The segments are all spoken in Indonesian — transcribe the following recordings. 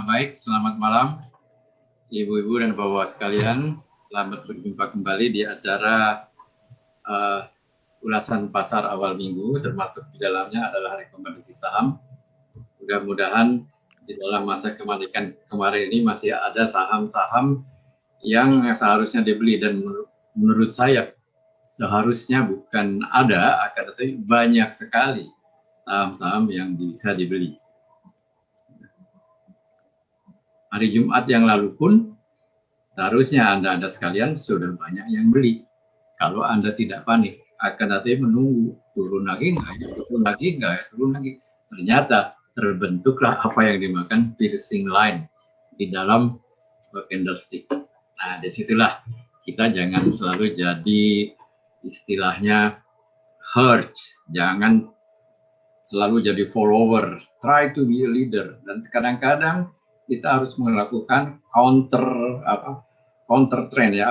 Baik, selamat malam Ibu-ibu dan Bapak sekalian. Selamat berjumpa kembali di acara ulasan pasar awal minggu, termasuk di dalamnya adalah rekomendasi saham. Mudah-mudahan di dalam masa kematikan kemarin ini masih ada saham-saham yang seharusnya dibeli, dan menurut saya seharusnya bukan ada, akan tetapi banyak sekali saham-saham yang bisa dibeli. Hari Jumat yang lalu pun seharusnya Anda sekalian sudah banyak yang beli. Kalau Anda tidak panik, akan tetapi menunggu turun lagi nggak, turun lagi nggak, turun lagi. Ternyata terbentuklah apa yang dimakan piercing line di dalam candlestick. Nah, disitulah kita jangan selalu jadi istilahnya herd, jangan selalu jadi follower, try to be a leader. Dan kadang-kadang kita harus melakukan counter trend ya,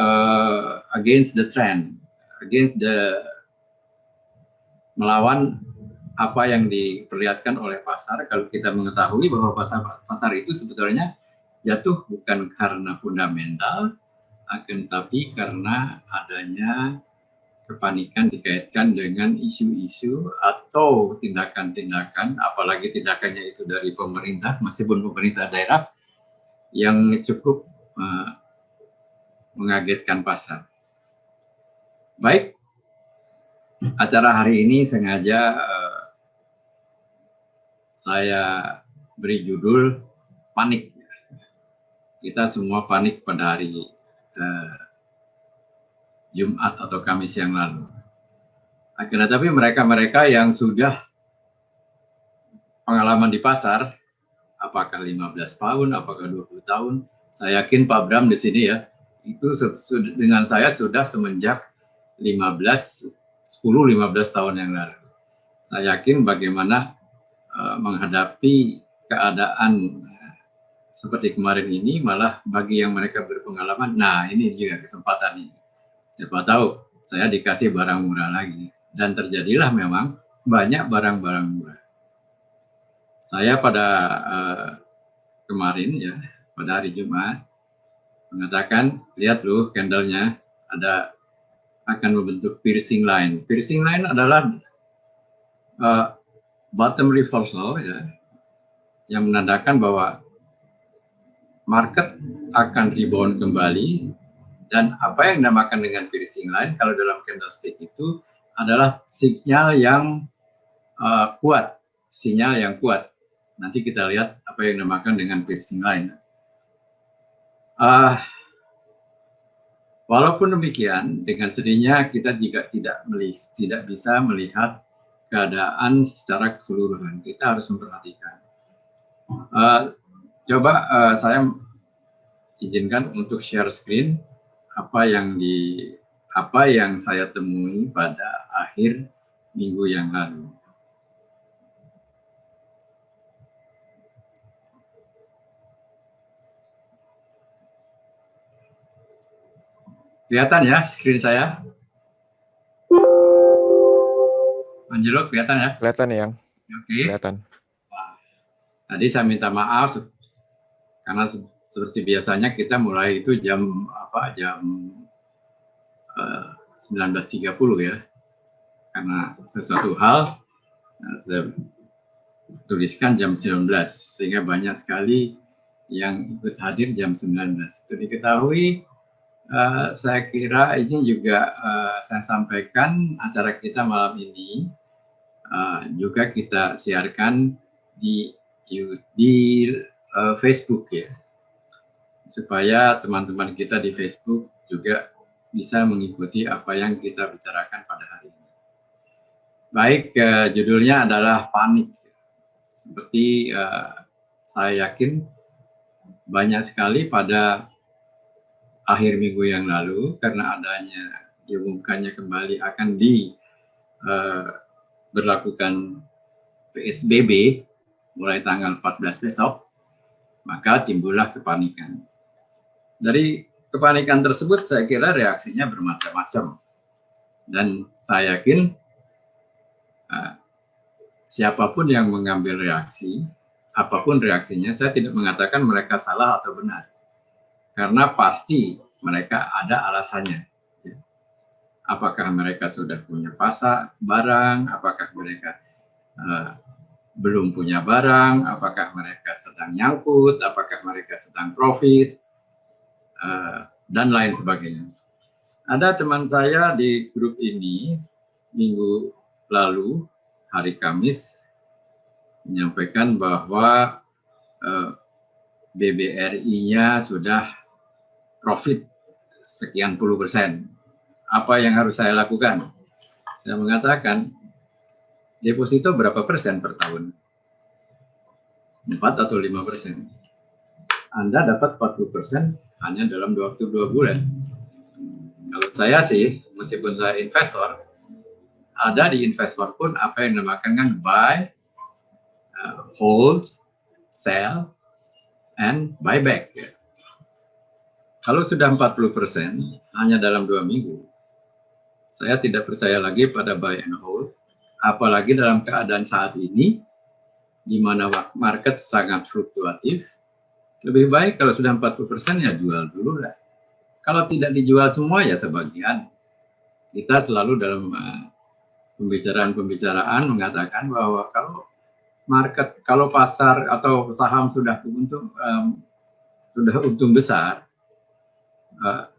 against the trend, melawan apa yang diperlihatkan oleh pasar. Kalau kita mengetahui bahwa pasar itu sebetulnya jatuh bukan karena fundamental, akan tapi karena adanya kepanikan dikaitkan dengan isu-isu atau tindakan-tindakan, apalagi tindakannya itu dari pemerintah, meskipun pemerintah daerah, yang cukup mengagetkan pasar. Baik, acara hari ini sengaja saya beri judul panik. Kita semua panik pada hari Jumat atau Kamis yang lalu. Akhirnya, tapi mereka-mereka yang sudah pengalaman di pasar, apakah 15 tahun, apakah 20 tahun, saya yakin Pak Bram di sini ya, itu dengan saya sudah semenjak 10-15 tahun yang lalu. Saya yakin bagaimana menghadapi keadaan seperti kemarin ini, malah bagi yang mereka berpengalaman, nah ini juga kesempatan ini. Siapa tahu saya dikasih barang murah lagi. Dan terjadilah memang banyak barang-barang murah. Saya pada kemarin ya, pada hari Jumat, mengatakan, lihat loh candlenya ada akan membentuk piercing line. Piercing line adalah bottom reversal ya, yang menandakan bahwa market akan rebound kembali. Dan apa yang dinamakan dengan piercing line kalau dalam candlestick itu adalah sinyal yang kuat, sinyal yang kuat. Nanti kita lihat apa yang dinamakan dengan piercing line. Walaupun demikian, dengan sedihnya kita juga tidak bisa melihat keadaan secara keseluruhan. Kita harus memperhatikan. Coba saya izinkan untuk share screen apa yang saya temui pada akhir minggu yang lalu. Kelihatan ya screen saya? Angelo, kelihatan ya? Kelihatan ya. Oke. Kelihatan. Tadi saya minta maaf karena seperti biasanya kita mulai itu jam 19.30 ya. Karena sesuatu hal saya tuliskan jam 19, sehingga banyak sekali yang ikut hadir jam 19. Itu diketahui, saya kira ini juga saya sampaikan acara kita malam ini juga kita siarkan di Facebook ya, supaya teman-teman kita di Facebook juga bisa mengikuti apa yang kita bicarakan pada hari ini. Baik, judulnya adalah panik. Seperti saya yakin banyak sekali pada akhir minggu yang lalu, karena adanya diumumkannya kembali akan berlakukan PSBB mulai tanggal 14 besok, maka timbullah kepanikan. Dari kepanikan tersebut saya kira reaksinya bermacam-macam. Dan saya yakin siapapun yang mengambil reaksi, apapun reaksinya, saya tidak mengatakan mereka salah atau benar. Karena pasti mereka ada alasannya. Apakah mereka sudah punya barang, apakah mereka belum punya barang, apakah mereka sedang nyangkut, apakah mereka sedang profit, dan lain sebagainya. Ada teman saya di grup ini minggu lalu, hari Kamis, menyampaikan bahwa BBRI-nya sudah profit sekian puluh %. Apa yang harus saya lakukan? Saya mengatakan, deposito berapa persen per tahun? 4 atau 5%. Anda dapat 40% hanya dalam waktu 2 bulan. Kalau saya sih, meskipun saya investor, ada di investor pun apa yang dinamakan buy, hold, sell, and buyback. Kalau sudah 40% hanya dalam 2 minggu, saya tidak percaya lagi pada buy and hold, apalagi dalam keadaan saat ini, di mana market sangat fluktuatif. Lebih baik kalau sudah 40% ya jual dulu lah. Kalau tidak dijual semua ya sebagian. Kita selalu dalam pembicaraan mengatakan bahwa kalau pasar atau saham sudah untung besar,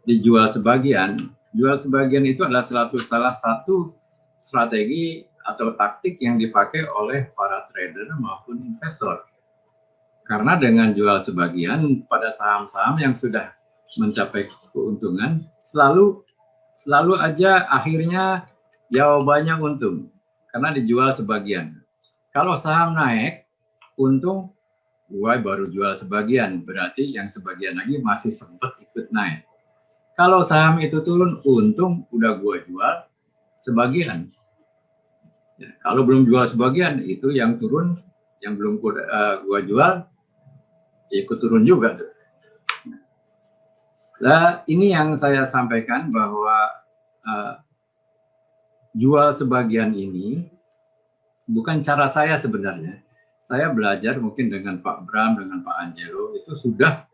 dijual sebagian. Jual sebagian itu adalah salah satu strategi atau taktik yang dipakai oleh para trader maupun investor. Karena dengan jual sebagian pada saham-saham yang sudah mencapai keuntungan, selalu aja akhirnya jawabannya untung. Karena dijual sebagian. Kalau saham naik, untung, gue baru jual sebagian. Berarti yang sebagian lagi masih sempat ikut naik. Kalau saham itu turun, untung udah gue jual sebagian. Ya, kalau belum jual sebagian, itu yang turun, yang belum gue jual, ikut turun juga tuh. Nah, ini yang saya sampaikan bahwa jual sebagian ini bukan cara saya sebenarnya. Saya belajar mungkin dengan Pak Bram, dengan Pak Angelo, itu sudah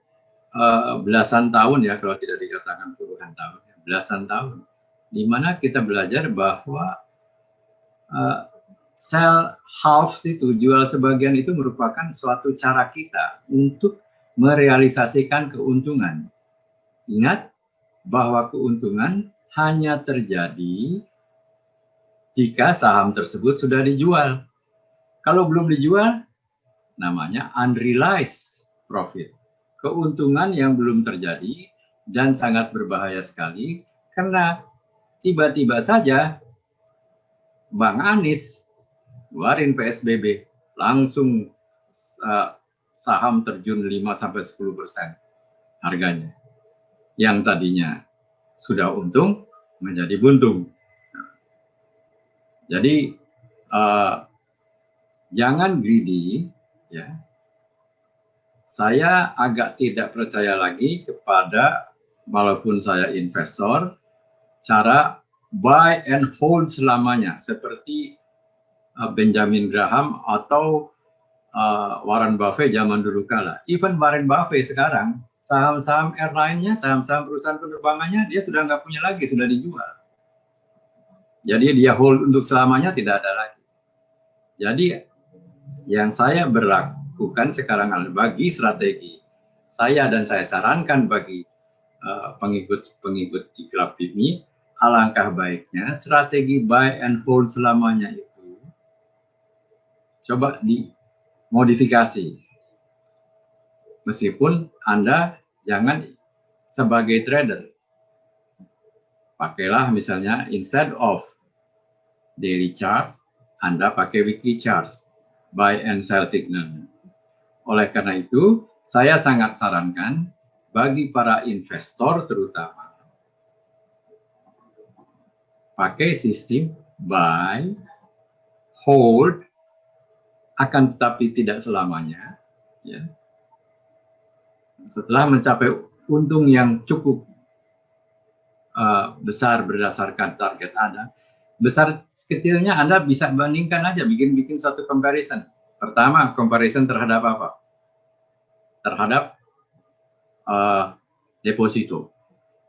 belasan tahun ya, kalau tidak dikatakan puluhan tahun, belasan tahun. Di mana kita belajar bahwa sell half itu, jual sebagian itu merupakan suatu cara kita untuk merealisasikan keuntungan. Ingat bahwa keuntungan hanya terjadi jika saham tersebut sudah dijual. Kalau belum dijual, namanya unrealized profit. Keuntungan yang belum terjadi dan sangat berbahaya sekali karena tiba-tiba saja Bang Anies keluarin PSBB, langsung saham terjun 5-10% harganya. Yang tadinya sudah untung menjadi buntung. Jadi jangan greedy, ya. Saya agak tidak percaya lagi kepada, walaupun saya investor, cara buy and hold selamanya seperti Benjamin Graham atau Warren Buffett zaman dulu kala. Even Warren Buffett sekarang, saham-saham airline-nya, saham-saham perusahaan penerbangannya, dia sudah nggak punya lagi, sudah dijual. Jadi dia hold untuk selamanya tidak ada lagi. Jadi yang saya berlakukan sekarang bagi strategi saya, dan saya sarankan bagi pengikut di klub ini, alangkah baiknya strategi buy and hold selamanya itu coba dimodifikasi. Meskipun Anda jangan sebagai trader, pakailah misalnya instead of daily chart, Anda pakai weekly chart, buy and sell signal. Oleh karena itu, saya sangat sarankan bagi para investor terutama, pakai sistem buy, hold, akan tetapi tidak selamanya. Ya. Setelah mencapai untung yang cukup besar berdasarkan target Anda, Besar kecilnya Anda bisa bandingkan aja, bikin satu comparison. Pertama, comparison terhadap apa? Terhadap deposito.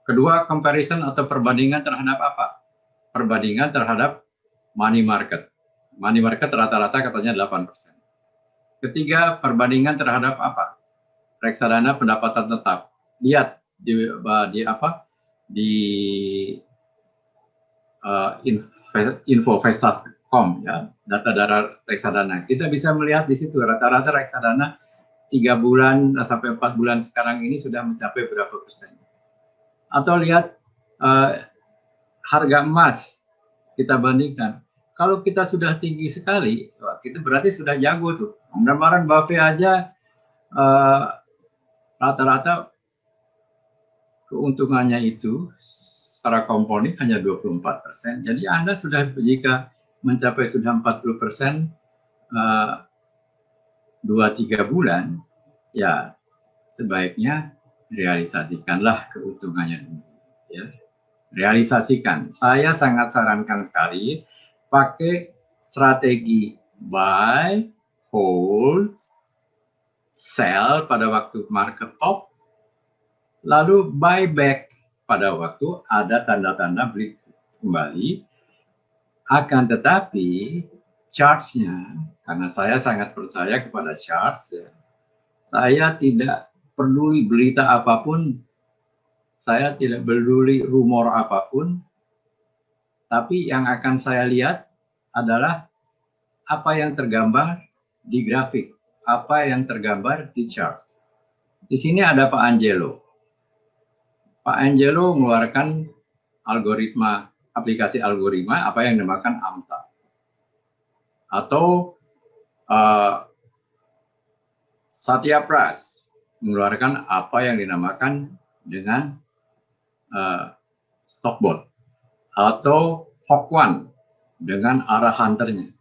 Kedua, comparison atau perbandingan terhadap apa? Perbandingan terhadap money market. Money market rata-rata katanya 8%. Ketiga, perbandingan terhadap apa? Reksadana pendapatan tetap. Lihat di apa? Di infovestas.com ya, data reksadana. Kita bisa melihat di situ rata-rata reksadana 3 bulan sampai 4 bulan sekarang ini sudah mencapai berapa persen. Atau lihat harga emas, kita bandingkan. Kalau kita sudah tinggi sekali, kita berarti sudah jago tuh. Warren Buffett aja rata-rata keuntungannya itu secara komponen hanya 24%. Jadi Anda sudah, jika mencapai sudah 40%, 2-3 bulan, ya sebaiknya realisasikanlah keuntungannya dulu. Ya. Realisasikan. Saya sangat sarankan sekali pakai strategi buy, hold, sell pada waktu market top, lalu buy back pada waktu ada tanda-tanda beli kembali. Akan tetapi charts-nya, karena saya sangat percaya kepada charts, ya, saya tidak peduli berita apapun, saya tidak peduli rumor apapun, tapi yang akan saya lihat adalah apa yang tergambar di grafik, apa yang tergambar di chart. Di sini ada Pak Angelo. Pak Angelo mengeluarkan algoritma, aplikasi algoritma, apa yang dinamakan AMTA. Atau Satya Pras mengeluarkan apa yang dinamakan dengan Stockbot. Atau Hawk1 dengan arah hunternya.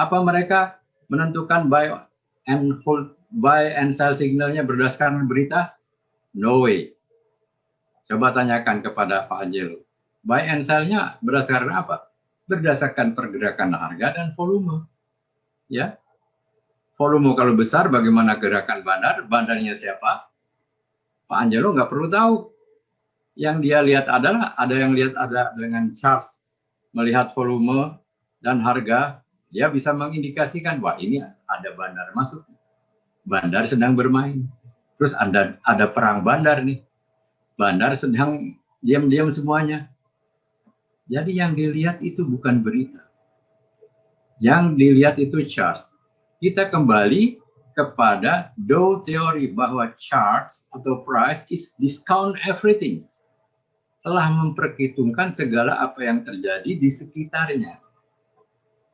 Apa mereka menentukan buy and hold, buy and sell signalnya berdasarkan berita? No way. Coba tanyakan kepada Pak Angelo. Buy and sell-nya berdasarkan apa? Berdasarkan pergerakan harga dan volume. Ya. Volume kalau besar, bagaimana gerakan bandar? Bandarnya siapa? Pak Angelo nggak perlu tahu. Yang dia lihat adalah, ada yang lihat ada dengan charts, melihat volume dan harga, dia bisa mengindikasikan, wah ini ada bandar masuk. Bandar sedang bermain. Terus ada perang bandar nih. Bandar sedang diam-diam semuanya. Jadi yang dilihat itu bukan berita. Yang dilihat itu charts. Kita kembali kepada Dow teori bahwa charts atau price is discount everything. Telah memperhitungkan segala apa yang terjadi di sekitarnya.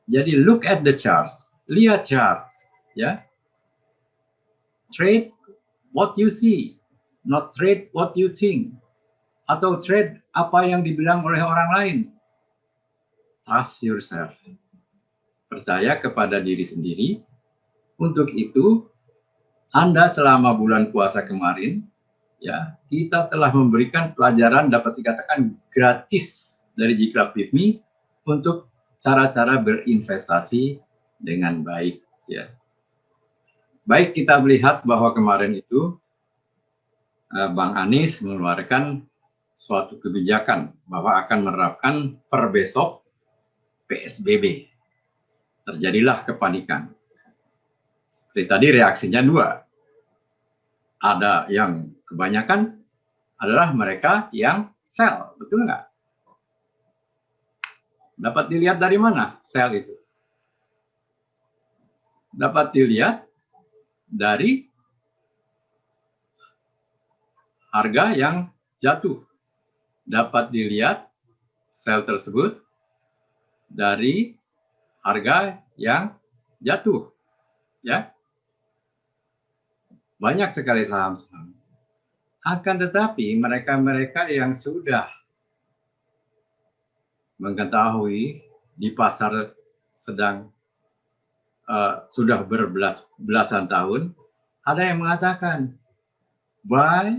Jadi look at the charts. Lihat charts, ya. Trade what you see, not trade what you think. Atau trade apa yang dibilang oleh orang lain. Trust yourself. Percaya kepada diri sendiri. Untuk itu, Anda selama bulan puasa kemarin, ya, kita telah memberikan pelajaran dapat dikatakan gratis dari Jiklab Bipmi untuk cara-cara berinvestasi dengan baik. Ya. Baik, kita melihat bahwa kemarin itu Bang Anies mengeluarkan suatu kebijakan bahwa akan menerapkan per besok PSBB. Terjadilah kepanikan. Seperti tadi reaksinya dua. Ada yang kebanyakan adalah mereka yang sell, betul nggak? Dapat dilihat dari mana sell itu? Dapat dilihat dari harga yang jatuh. Dapat dilihat sell tersebut dari harga yang jatuh. Ya, banyak sekali saham-saham. Akan tetapi mereka-mereka yang sudah mengetahui di pasar sedang sudah berbelasan tahun, ada yang mengatakan buy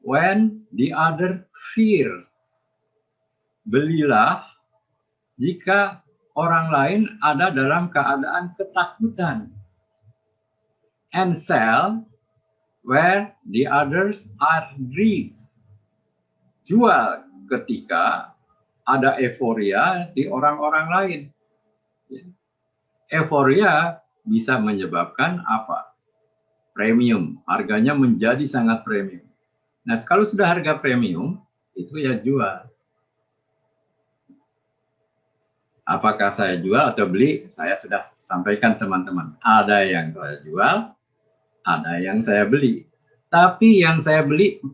when the other fear. Belilah jika orang lain ada dalam keadaan ketakutan, and sell where the others are grieved. Jual ketika ada euforia di orang-orang lain. Euforia bisa menyebabkan apa? Premium, harganya menjadi sangat premium. Nah, kalau sudah harga premium, itu ya jual. Apakah saya jual atau beli? Saya sudah sampaikan teman-teman. Ada yang saya jual, ada yang saya beli. Tapi yang saya beli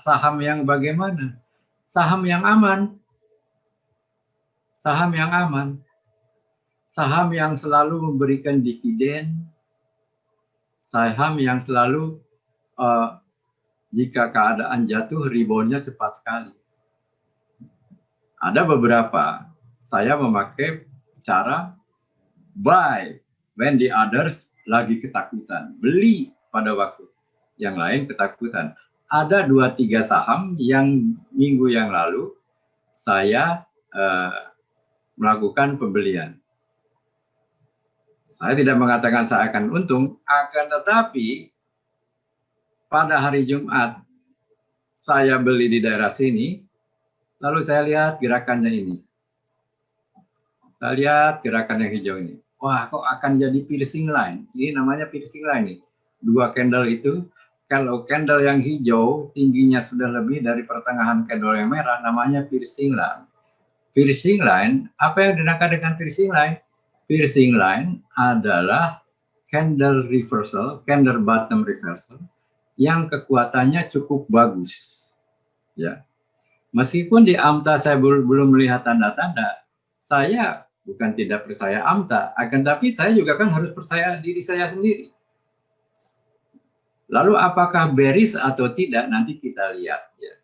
saham yang bagaimana? Saham yang aman. Saham yang aman. Saham yang selalu memberikan dividen. Saham yang selalu jika keadaan jatuh reboundnya cepat sekali. Ada beberapa saya memakai cara buy when the others lagi ketakutan, beli pada waktu yang lain ketakutan. Ada 2-3 saham yang minggu yang lalu saya melakukan pembelian. Saya tidak mengatakan saya akan untung, akan tetapi pada hari Jumat saya beli di daerah sini, lalu saya lihat gerakannya ini. Saya lihat gerakan yang hijau ini. Wah, kok akan jadi piercing line? Ini namanya piercing line nih. 2 candle itu, kalau candle yang hijau tingginya sudah lebih dari pertengahan candle yang merah, namanya piercing line. Piercing line, apa yang dinamakan dengan piercing line? Piercing line adalah candle reversal, candle bottom reversal, yang kekuatannya cukup bagus. Ya. Meskipun di AMTA saya belum melihat tanda-tanda, saya bukan tidak percaya AMTA, akan tapi saya juga kan harus percaya diri saya sendiri. Lalu apakah bearish atau tidak, nanti kita lihat. Ya.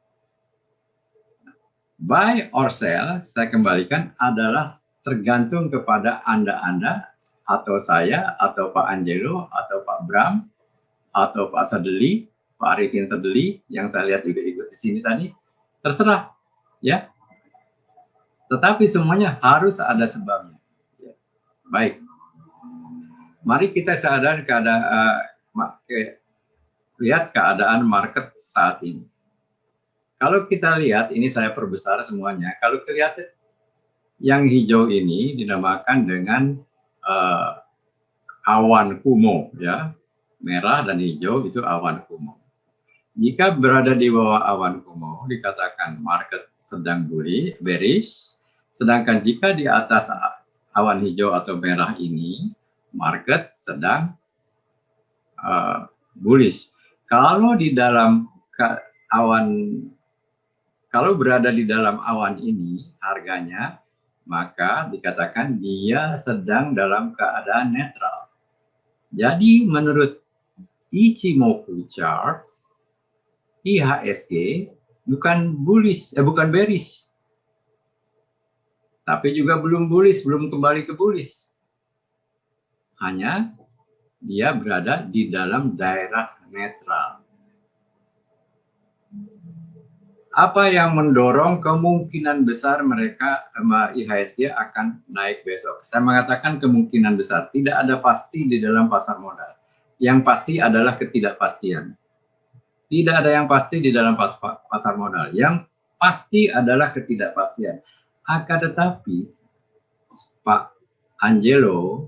Buy or sell, saya kembalikan, adalah tergantung kepada Anda atau saya, atau Pak Angelo, atau Pak Bram, atau Pak Sadeli, Pak Arifin Sadeli, yang saya lihat juga ikut di sini tadi, terserah. Ya. Tetapi semuanya harus ada sebabnya. Ya. Baik. Mari kita sadar lihat keadaan market saat ini. Kalau kita lihat, ini saya perbesar semuanya. Kalau kelihatan yang hijau ini dinamakan dengan awan kumo, ya. Merah dan hijau itu awan kumo. Jika berada di bawah awan kumo, dikatakan market sedang bearish. Sedangkan jika di atas awan hijau atau merah ini, market sedang bullish. Kalau berada di dalam awan ini harganya, maka dikatakan dia sedang dalam keadaan netral. Jadi menurut Ichimoku chart, IHSG bukan bearish. Tapi juga belum bullish, belum kembali ke bullish. Hanya dia berada di dalam daerah netral. Apa yang mendorong kemungkinan besar mereka IHSG akan naik besok? Saya mengatakan kemungkinan besar, tidak ada pasti di dalam pasar modal. Yang pasti adalah ketidakpastian. Tidak ada yang pasti di dalam pasar modal. Yang pasti adalah ketidakpastian. Akan tetapi Pak Angelo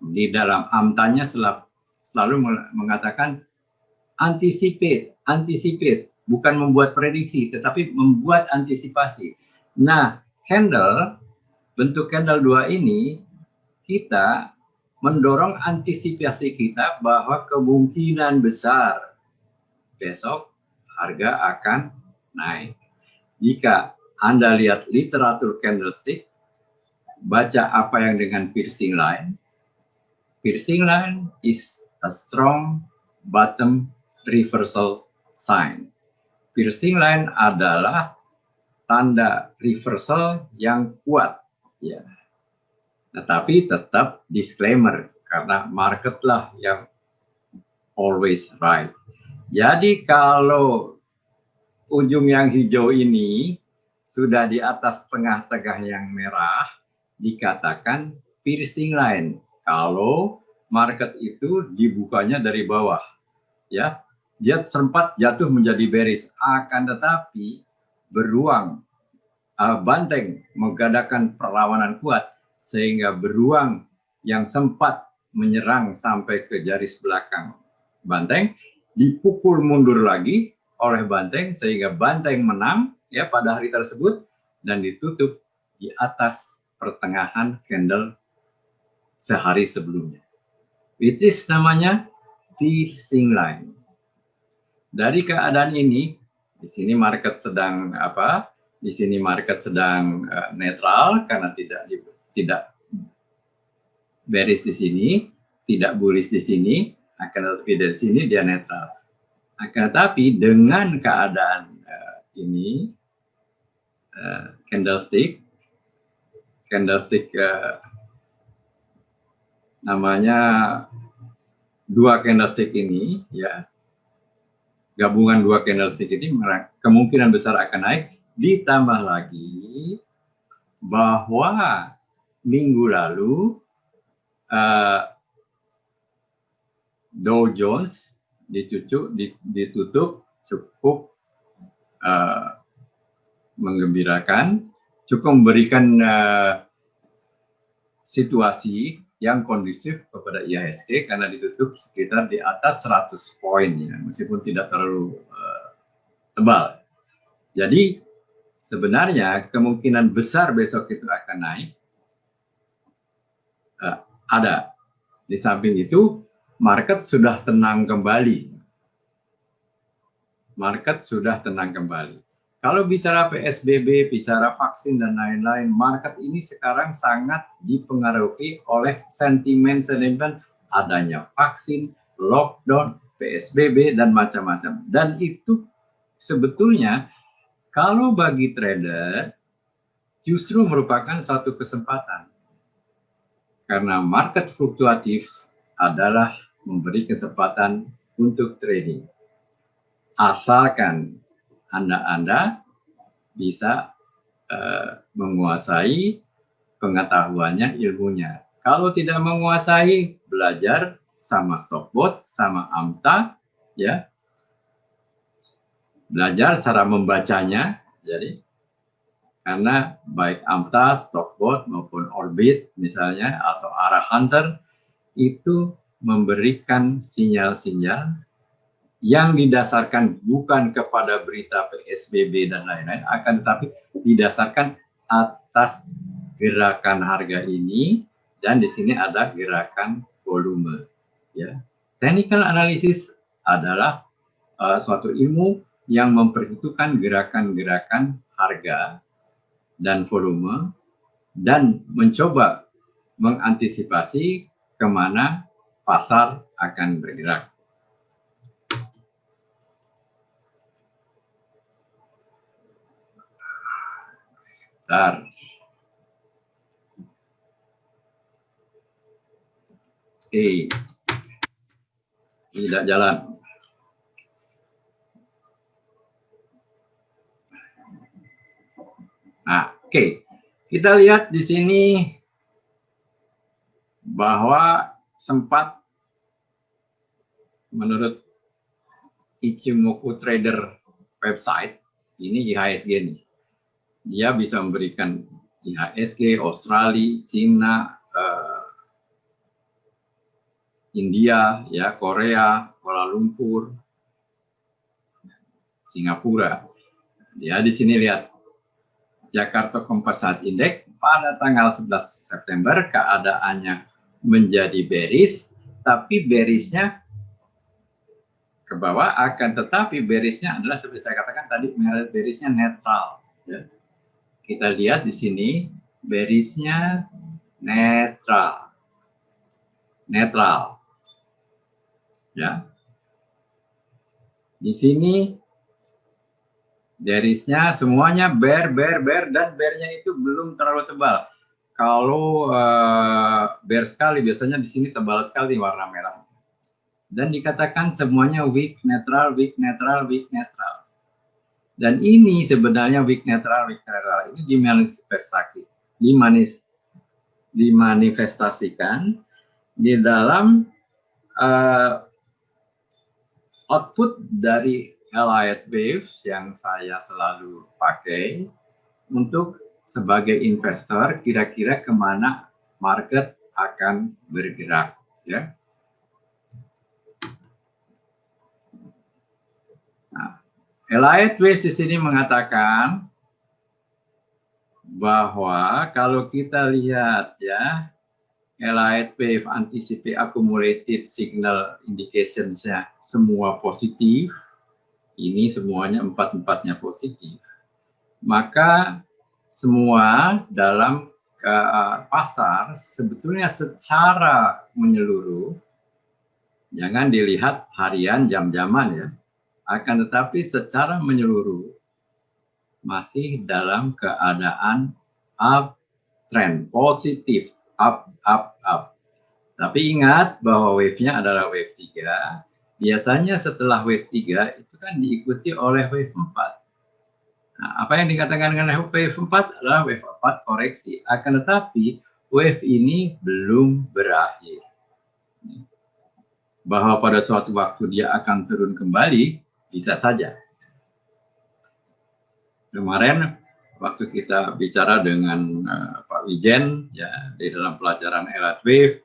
di dalam AMTA-nya selalu mengatakan anticipate, bukan membuat prediksi, tetapi membuat antisipasi. Nah, bentuk candle 2 ini, kita mendorong antisipasi kita bahwa kemungkinan besar besok harga akan naik. Jika Anda lihat literatur candlestick, baca apa yang dengan piercing line. Piercing line is a strong bottom reversal sign. Piercing line adalah tanda reversal yang kuat. Ya. Tetapi tetap disclaimer, karena market lah yang always right. Jadi kalau ujung yang hijau ini sudah di atas tengah-tengah yang merah, dikatakan piercing line. Kalau market itu dibukanya dari bawah, ya, dia sempat jatuh menjadi bearish, akan tetapi beruang, banteng mengadakan perlawanan kuat sehingga beruang yang sempat menyerang sampai ke garis belakang banteng dipukul mundur lagi oleh banteng sehingga banteng menang ya pada hari tersebut dan ditutup di atas pertengahan candle sehari sebelumnya, which is namanya piercing line. Dari keadaan ini, di sini market sedang apa? Di sini market sedang netral karena tidak bearish di sini, tidak bullish di sini, akan tetapi dari sini dia netral. Akan tetapi dengan keadaan ini candlestick namanya dua candlestick ini ya, gabungan dua candlestick ini kemungkinan besar akan naik, ditambah lagi bahwa minggu lalu Dow Jones ditutup cukup menggembirakan, cukup memberikan situasi yang kondusif kepada IHSG karena ditutup sekitar di atas 100 poin ya, meskipun tidak terlalu tebal. Jadi sebenarnya kemungkinan besar besok itu akan naik ada. Di samping itu market sudah tenang kembali. Market sudah tenang kembali. Kalau bicara PSBB, bicara vaksin dan lain-lain, market ini sekarang sangat dipengaruhi oleh sentimen-sentimen adanya vaksin, lockdown, PSBB, dan macam-macam. Dan itu sebetulnya kalau bagi trader justru merupakan suatu kesempatan. Karena market fluktuatif adalah memberi kesempatan untuk trading. Asalkan Anda bisa menguasai pengetahuannya, ilmunya. Kalau tidak menguasai, belajar sama Stockbot, sama AMTA, ya. Belajar cara membacanya, jadi karena baik AMTA, Stockbot maupun Orbit misalnya atau Arah Hunter itu memberikan sinyal-sinyal yang didasarkan bukan kepada berita PSBB dan lain-lain, akan tetapi didasarkan atas gerakan harga ini, dan di sini ada gerakan volume. Ya. Technical analysis adalah suatu ilmu yang memperhitungkan gerakan-gerakan harga dan volume dan mencoba mengantisipasi kemana pasar akan bergerak. Bentar. Tidak jalan. Nah, oke. Kita lihat di sini bahwa sempat menurut Ichimoku Trader website, ini IHSG nih. Dia bisa memberikan IHSG, Australia, Cina, India, ya, Korea, Kuala Lumpur, Singapura. Ya, di sini lihat Jakarta Composite Index pada tanggal 11 September keadaannya menjadi bearish, tapi bearishnya ke bawah, akan tetapi bearishnya adalah seperti saya katakan tadi, bearishnya netral. Ya. Kita lihat di sini bearishnya netral, ya. Di sini bearishnya semuanya bear, dan bearnya itu belum terlalu tebal. Kalau bear sekali biasanya di sini tebal sekali warna merah. Dan dikatakan semuanya weak, netral, weak, netral, weak, netral. Dan ini sebenarnya weak netral ini dimanifestasikan di dalam output dari Elliott Waves yang saya selalu pakai untuk sebagai investor kira-kira kemana market akan bergerak, ya. Nah, Elliott Waves di sini mengatakan bahwa kalau kita lihat, ya, Elliott Wave Anticipate Accumulated Signal Indications-nya semua positif, ini semuanya empat-empatnya positif, maka semua dalam pasar sebetulnya secara menyeluruh, jangan dilihat harian jam-jaman, ya, akan tetapi secara menyeluruh masih dalam keadaan uptrend, positif, up. Tapi ingat bahwa wave-nya adalah wave 3. Biasanya setelah wave 3 itu kan diikuti oleh wave 4. Nah, apa yang dikatakan dengan wave 4 adalah wave 4 koreksi. Akan tetapi wave ini belum berakhir. Bahwa pada suatu waktu dia akan turun kembali, bisa saja. Kemarin waktu kita bicara dengan Pak Wijen, ya, di dalam pelajaran Elliott Wave,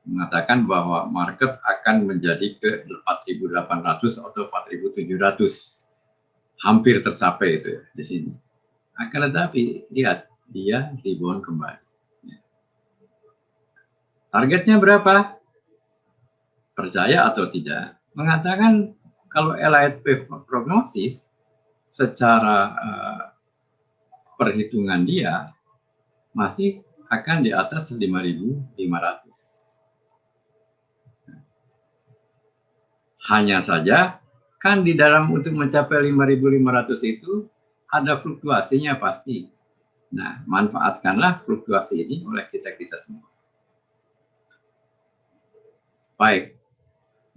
mengatakan bahwa market akan menjadi ke 4.800 atau 4.700, hampir tercapai itu, ya, di sini. Akan tetapi lihat dia rebound kembali. Targetnya berapa? Percaya atau tidak? Mengatakan kalau Elliott Wave prognosis secara perhitungan dia masih akan di atas 5.500. Hanya saja kan di dalam untuk mencapai 5.500 itu ada fluktuasinya pasti. Nah, manfaatkanlah fluktuasi ini oleh kita-kita semua. Baik.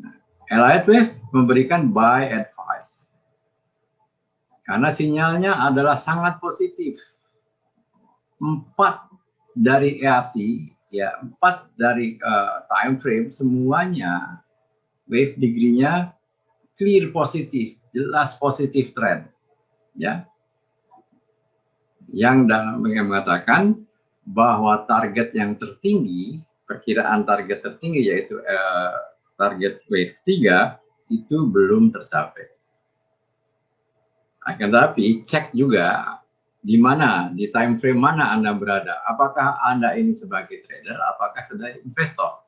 Nah, Elliott Wave memberikan buy advice. Karena sinyalnya adalah sangat positif. 4 dari EASI, ya, 4 dari time frame semuanya wave degree-nya clear positif, jelas positif trend, ya. Yang mengatakan bahwa target yang tertinggi, perkiraan target tertinggi yaitu target wave 3 itu belum tercapai. Akan tetapi cek juga di mana, di time frame mana Anda berada. Apakah Anda ini sebagai trader, apakah sebagai investor?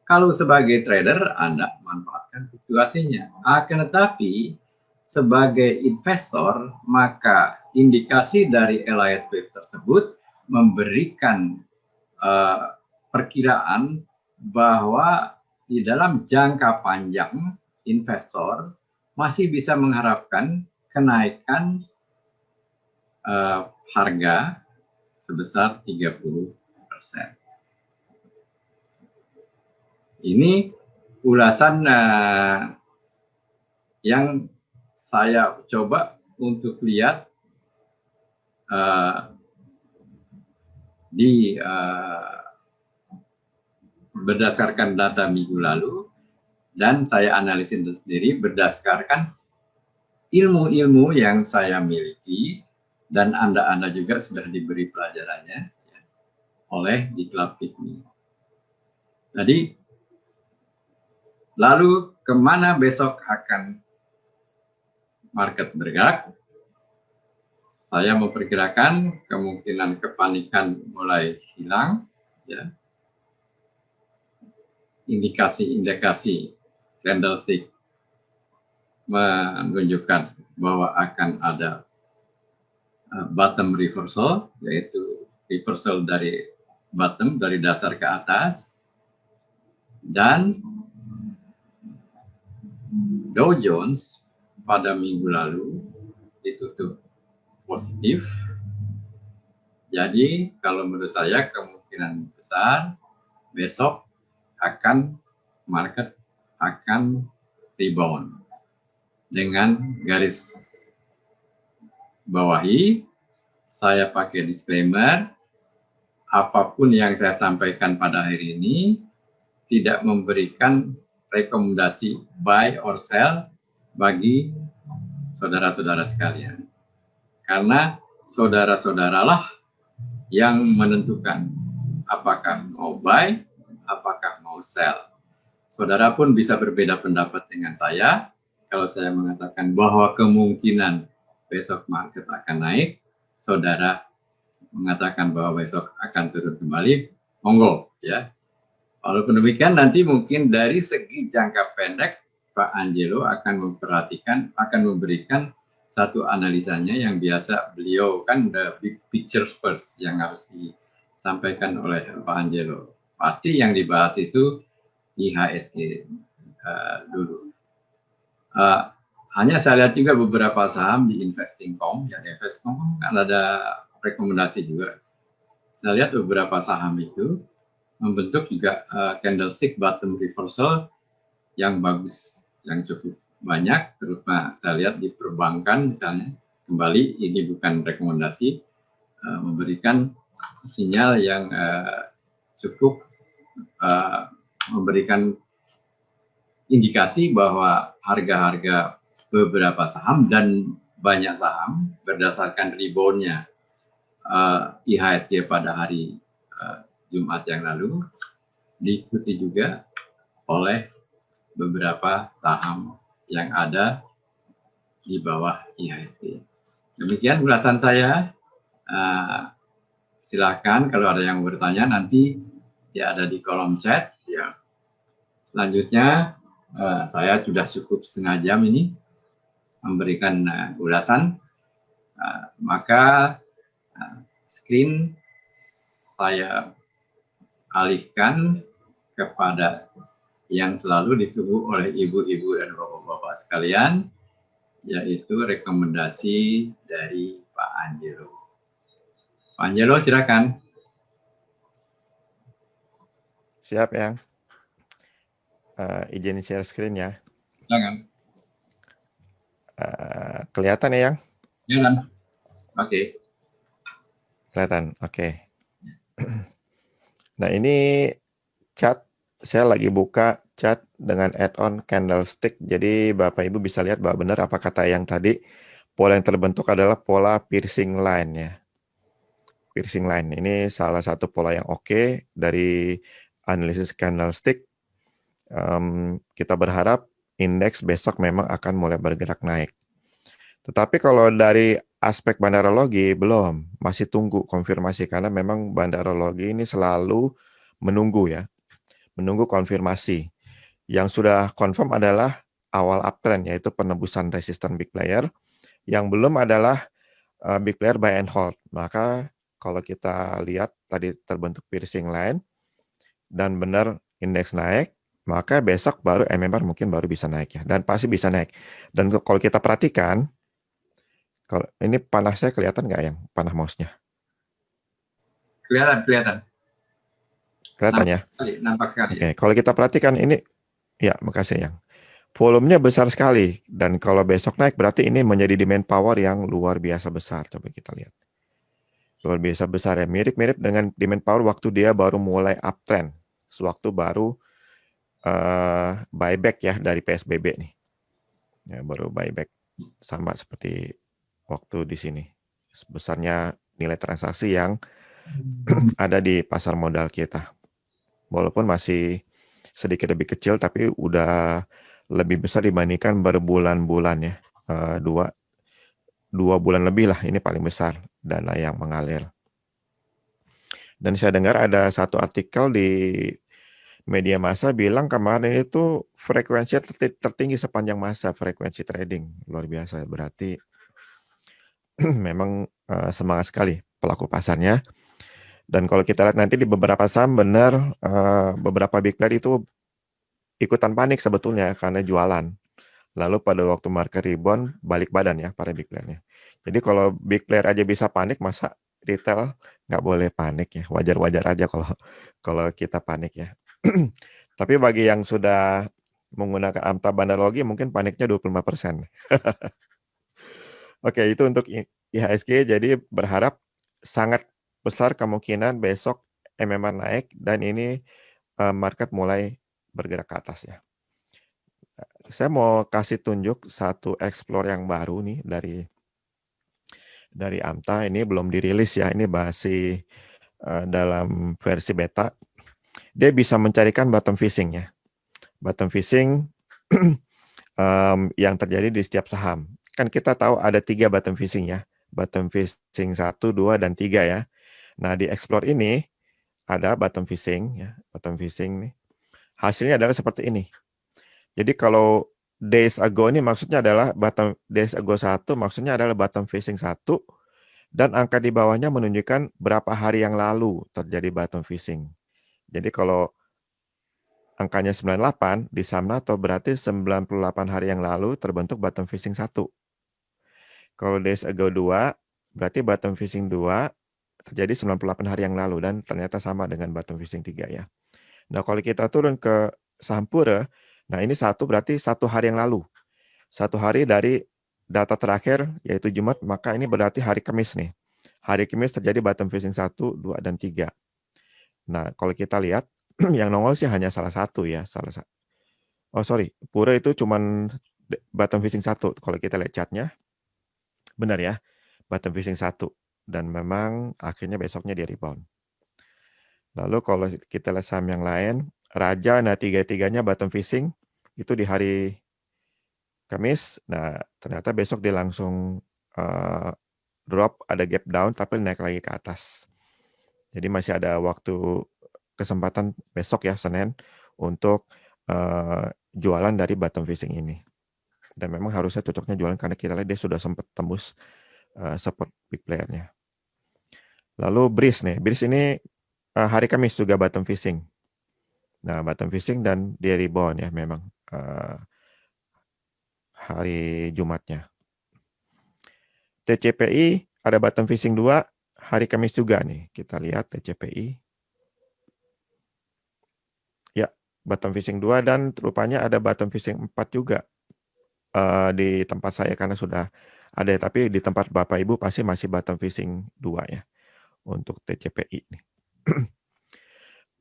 Kalau sebagai trader, Anda manfaatkan fluktuasinya. Akan tetapi sebagai investor, maka indikasi dari Elliott Wave tersebut memberikan perkiraan bahwa di dalam jangka panjang investor masih bisa mengharapkan kenaikan harga sebesar 30%. Ini ulasan yang saya coba untuk lihat berdasarkan data minggu lalu, dan saya analisis sendiri berdasarkan ilmu-ilmu yang saya miliki, dan Anda juga sudah diberi pelajarannya, ya, oleh Diklat Pikmi. Jadi, lalu kemana besok akan market bergerak? Saya memperkirakan kemungkinan kepanikan mulai hilang, ya. Indikasi-indikasi candlestick menunjukkan bahwa akan ada bottom reversal, yaitu reversal dari bottom, dari dasar ke atas, dan Dow Jones pada minggu lalu ditutup positif. Jadi kalau menurut saya kemungkinan besar besok market akan rebound dengan garis bawahi, saya pakai disclaimer, apapun yang saya sampaikan pada hari ini tidak memberikan rekomendasi buy or sell bagi saudara-saudara sekalian. Karena saudara-saudaralah yang menentukan apakah mau buy, apakah mau sell. Saudara pun bisa berbeda pendapat dengan saya. Kalau saya mengatakan bahwa kemungkinan besok market akan naik, saudara mengatakan bahwa besok akan turun kembali, monggo ya. Walaupun demikian, nanti mungkin dari segi jangka pendek, Pak Angelo akan memperhatikan, akan memberikan satu analisanya yang biasa beliau kan the big picture first yang harus disampaikan oleh Pak Angelo. Pasti yang dibahas itu IHSG dulu. Hanya saya lihat juga beberapa saham di Investing.com, ya di Investing.com kan ada rekomendasi juga. Saya lihat beberapa saham itu membentuk juga candlestick bottom reversal yang bagus, yang cukup banyak, terutama saya lihat di perbankan misalnya. Kembali ini bukan rekomendasi, memberikan sinyal yang cukup memberikan indikasi bahwa harga-harga beberapa saham dan banyak saham berdasarkan reboundnya IHSG pada hari Jumat yang lalu diikuti juga oleh beberapa saham yang ada di bawah IHSG. Demikian ulasan saya. Silakan kalau ada yang bertanya nanti ya ada di kolom chat. Ya. Selanjutnya saya sudah cukup setengah jam ini memberikan ulasan. Maka screen saya alihkan kepada yang selalu ditunggu oleh ibu-ibu dan bapak-bapak sekalian, yaitu rekomendasi dari Pak Angelo. Pak Angelo, silakan. Siap, Yang. Izin share screen ya. Silakan. Kelihatan ya, Yang? Jalan. Oke. Kelihatan, oke. Nah, ini chart, saya lagi buka chart dengan add-on candlestick. Jadi Bapak Ibu bisa lihat bahwa benar apa kata yang tadi, pola yang terbentuk adalah pola piercing line ya. Piercing line, ini salah satu pola yang oke dari analisis candlestick. Kita berharap indeks besok memang akan mulai bergerak naik. Tetapi kalau dari aspek bandarologi belum, masih tunggu konfirmasi karena memang bandarologi ini selalu menunggu ya, menunggu konfirmasi. Yang sudah confirm adalah awal uptrend yaitu penebusan resisten big player, yang belum adalah big player buy and hold. Maka kalau kita lihat tadi terbentuk piercing line dan benar indeks naik, maka besok baru MMR mungkin baru bisa naik ya, dan pasti bisa naik. Dan kalau kita perhatikan, kalau ini panah saya kelihatan nggak yang panah mouse-nya? Kelihatan. Kelihatan ya? Nampak sekali. Oke, kalau kita perhatikan ini, ya makasih Yang. Volumenya besar sekali, dan kalau besok naik berarti ini menjadi demand power yang luar biasa besar. Coba kita lihat. Luar biasa besar ya, mirip-mirip dengan demand power waktu dia baru mulai uptrend. Sewaktu baru buyback ya dari PSBB nih. Ya, baru buyback. Sama seperti waktu di sini. Sebesarnya nilai transaksi yang ada di pasar modal kita. Walaupun masih sedikit lebih kecil, tapi udah lebih besar dibandingkan berbulan-bulan ya. Dua bulan lebih lah, ini paling besar dana yang mengalir. Dan saya dengar ada satu artikel di media massa bilang kemarin itu frekuensi tertinggi sepanjang masa frekuensi trading. Luar biasa, berarti memang semangat sekali pelaku pasarnya. Dan kalau kita lihat nanti di beberapa saham benar beberapa big player itu ikutan panik sebetulnya karena jualan. Lalu pada waktu market rebound balik badan ya para big player-nya. Jadi kalau big player aja bisa panik, masa retail nggak boleh panik ya. Wajar-wajar aja kalau kita panik ya. Tapi bagi yang sudah menggunakan amta bandarologi mungkin paniknya 25%. Oke, itu untuk IHSG jadi berharap sangat besar kemungkinan besok MMR naik dan ini market mulai bergerak ke atas ya. Saya mau kasih tunjuk satu explore yang baru nih dari AMTA. Ini belum dirilis ya, ini masih dalam versi beta. Dia bisa mencarikan bottom fishing ya. Bottom fishing yang terjadi di setiap saham. Kan kita tahu ada 3 bottom fishing ya. Bottom fishing 1, 2, dan 3 ya. Nah, di explore ini ada bottom fishing ya, bottom fishing nih. Hasilnya adalah seperti ini. Jadi kalau days ago ini maksudnya adalah bottom days ago 1 maksudnya adalah bottom fishing 1 dan angka di bawahnya menunjukkan berapa hari yang lalu terjadi bottom fishing. Jadi kalau angkanya 98 di saham NATO berarti 98 hari yang lalu terbentuk bottom fishing 1. Kalau days ago 2 berarti bottom fishing 2 terjadi 98 hari yang lalu dan ternyata sama dengan bottom fishing 3 ya. Nah, kalau kita turun ke saham Pura, nah ini 1 berarti 1 hari yang lalu. 1 hari dari data terakhir yaitu Jumat, maka ini berarti hari Kamis nih. Hari Kamis terjadi bottom fishing 1, 2, dan 3. Nah, kalau kita lihat yang nongol sih hanya salah satu ya, Oh, sorry, Pura itu cuman bottom fishing 1. Kalau kita lihat chartnya, benar ya, bottom fishing 1. Dan memang akhirnya besoknya dia rebound. Lalu kalau kita lihat saham yang lain, Raja, nah 3-3-nya bottom fishing, itu di hari Kamis, nah ternyata besok dia langsung drop, ada gap down, tapi naik lagi ke atas. Jadi masih ada waktu kesempatan besok ya, Senin, untuk jualan dari bottom fishing ini. Dan memang harusnya cocoknya jualan karena kita lihat dia sudah sempat tembus support big player-nya. Lalu Breeze nih, Breeze ini hari Kamis juga bottom fishing. Nah, bottom fishing dan dia rebound ya memang hari Jumatnya. TCPI ada bottom fishing 2 hari Kamis juga nih. Kita lihat TCPI. Ya, bottom fishing 2 dan rupanya ada bottom fishing 4 juga di tempat saya karena sudah ada, tapi di tempat Bapak Ibu pasti masih bottom fishing 2 ya untuk TCPI nih.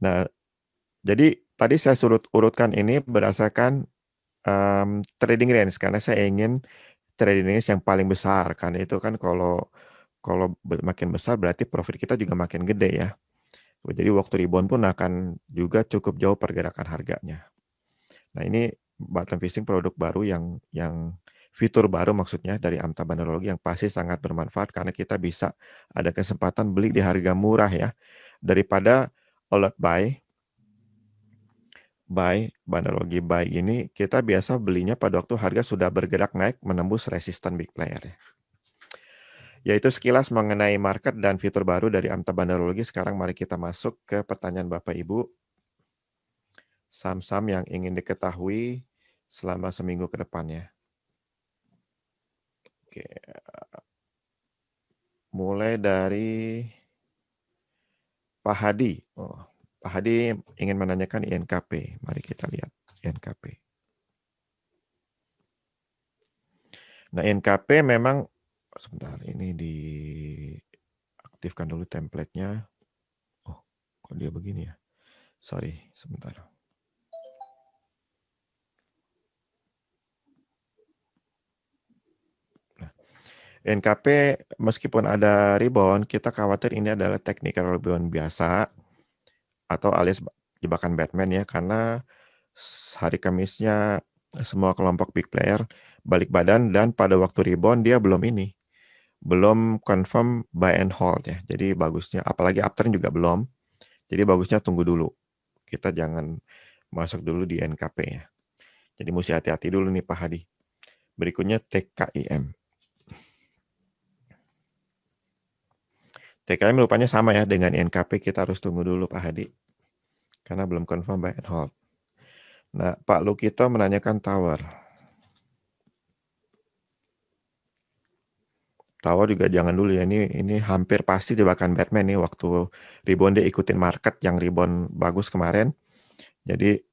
Nah, jadi tadi saya urutkan ini berdasarkan trading range karena saya ingin trading range yang paling besar, karena itu kan kalau makin besar berarti profit kita juga makin gede ya. Jadi waktu rebound pun akan juga cukup jauh pergerakan harganya. Nah, ini bottom fishing produk baru yang fitur baru maksudnya dari AMTA Bandarologi yang pasti sangat bermanfaat karena kita bisa ada kesempatan beli di harga murah ya. Daripada alert buy Bandarologi buy ini kita biasa belinya pada waktu harga sudah bergerak naik menembus resisten big player ya. Yaitu sekilas mengenai market dan fitur baru dari AMTA Bandarologi. Sekarang mari kita masuk ke pertanyaan Bapak Ibu. Saham-saham yang ingin diketahui selama seminggu ke depannya. Oke. Mulai dari Pak Hadi. Oh, Pak Hadi ingin menanyakan INKP. Mari kita lihat INKP. Nah, INKP memang sebentar ini diaktifkan dulu template-nya. Oh, kok dia begini ya? Sorry, sebentar. Nah, INKP meskipun ada rebound, kita khawatir ini adalah technical rebound biasa atau alias jebakan Batman ya, karena hari Kamisnya semua kelompok big player balik badan dan pada waktu rebound dia belum confirm buy and hold ya. Jadi bagusnya, apalagi uptrend juga belum. Jadi bagusnya tunggu dulu. Kita jangan masuk dulu di NKP ya. Jadi mesti hati-hati dulu nih Pak Hadi. Berikutnya TKIM. TKIM rupanya sama ya dengan NKP, kita harus tunggu dulu Pak Hadi. Karena belum confirm buy and hold. Nah, Pak Lukito menanyakan Tower. Tower juga jangan dulu ya, ini hampir pasti jebakan Batman nih waktu rebound dia ikutin market yang rebound bagus kemarin. Jadi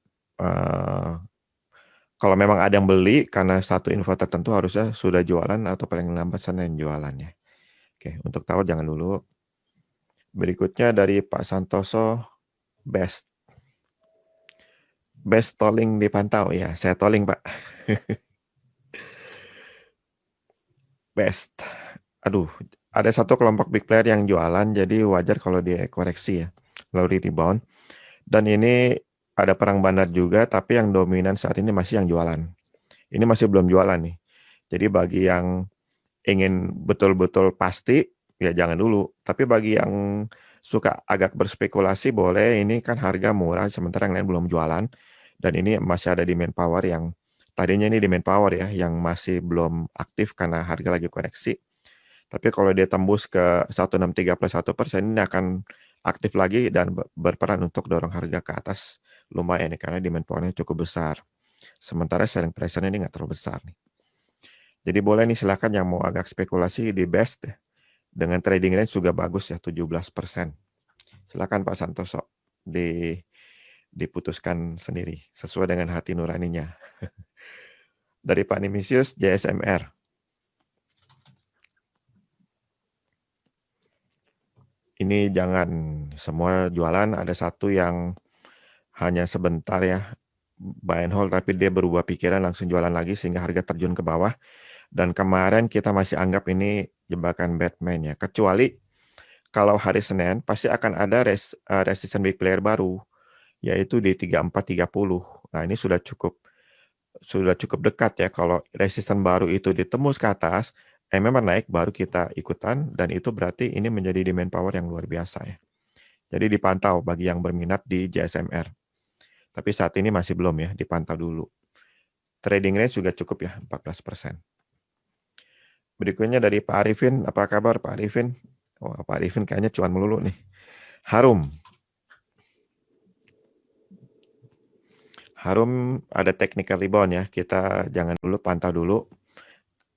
kalau memang ada yang beli karena satu info tertentu harusnya sudah jualan atau paling lambat Senin jualannya. Oke, untuk tower jangan dulu. Berikutnya dari Pak Santoso, best tolling dipantau ya. Saya tolling Pak. Best. Aduh, ada satu kelompok big player yang jualan, jadi wajar kalau dia koreksi ya. Lalu rebound. Dan ini ada perang bandar juga, tapi yang dominan saat ini masih yang jualan. Ini masih belum jualan nih. Jadi bagi yang ingin betul-betul pasti, ya jangan dulu. Tapi bagi yang suka agak berspekulasi boleh, ini kan harga murah, sementara yang lain belum jualan. Dan ini masih ada demand power yang, tadinya ini demand power ya, yang masih belum aktif karena harga lagi koreksi. Tapi kalau dia tembus ke 163 plus 1%, ini akan aktif lagi dan berperan untuk dorong harga ke atas lumayan nih, karena demand power-nya cukup besar. Sementara selling pressure-nya ini nggak terlalu besar nih. Jadi boleh nih silakan yang mau agak spekulasi di best ya. Dengan trading range juga bagus ya, 17%. Silakan Pak Santoso diputuskan sendiri sesuai dengan hati nuraninya. Dari Pak Nimisius, JSMR. Ini jangan semua jualan, ada satu yang hanya sebentar ya, buy and hold, tapi dia berubah pikiran langsung jualan lagi sehingga harga terjun ke bawah. Dan kemarin kita masih anggap ini jebakan Batman ya, kecuali kalau hari Senin pasti akan ada resistance big player baru, yaitu di 3430. Nah, ini sudah cukup dekat ya. Kalau resistance baru itu ditembus ke atas, memang naik, baru kita ikutan, dan itu berarti ini menjadi demand power yang luar biasa ya. Jadi dipantau bagi yang berminat di JSMR. Tapi saat ini masih belum ya, dipantau dulu. Trading range juga cukup ya, 14%. Berikutnya dari Pak Arifin, apa kabar Pak Arifin? Oh, Pak Arifin kayaknya cuan melulu nih. Harum ada technical rebound ya, kita jangan dulu, pantau dulu.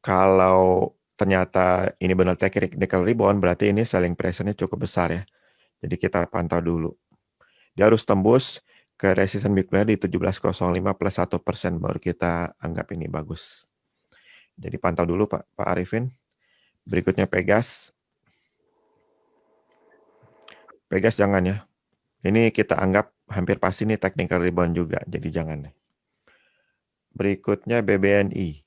Kalau ternyata ini benar technical rebound, berarti ini selling pressure-nya cukup besar ya. Jadi kita pantau dulu. Dia harus tembus ke resistance big player di 1705 plus 1%, baru kita anggap ini bagus. Jadi pantau dulu Pak Arifin. Berikutnya Pegas. Pegas jangan ya. Ini kita anggap hampir pasti ini technical rebound juga, jadi jangan. Berikutnya BBNI.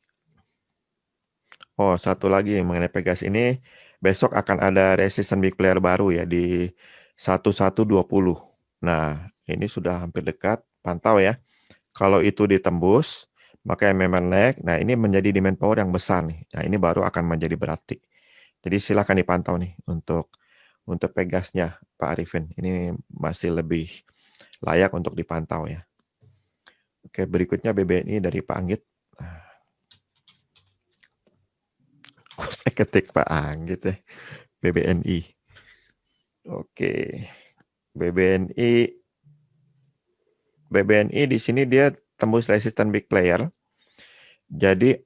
Oh, satu lagi mengenai Pegas ini, besok akan ada resistance big player baru ya di 1120. Nah, ini sudah hampir dekat, pantau ya. Kalau itu ditembus, maka yang memang naik, nah ini menjadi demand power yang besar nih. Nah, ini baru akan menjadi berarti. Jadi silakan dipantau nih untuk Pegasnya Pak Arifin. Ini masih lebih layak untuk dipantau ya. Oke, berikutnya BBNI dari Pak Anggit. Saya ketik Pak Anggit ya. BBNI. Oke. BBNI di sini dia tembus resisten big player. Jadi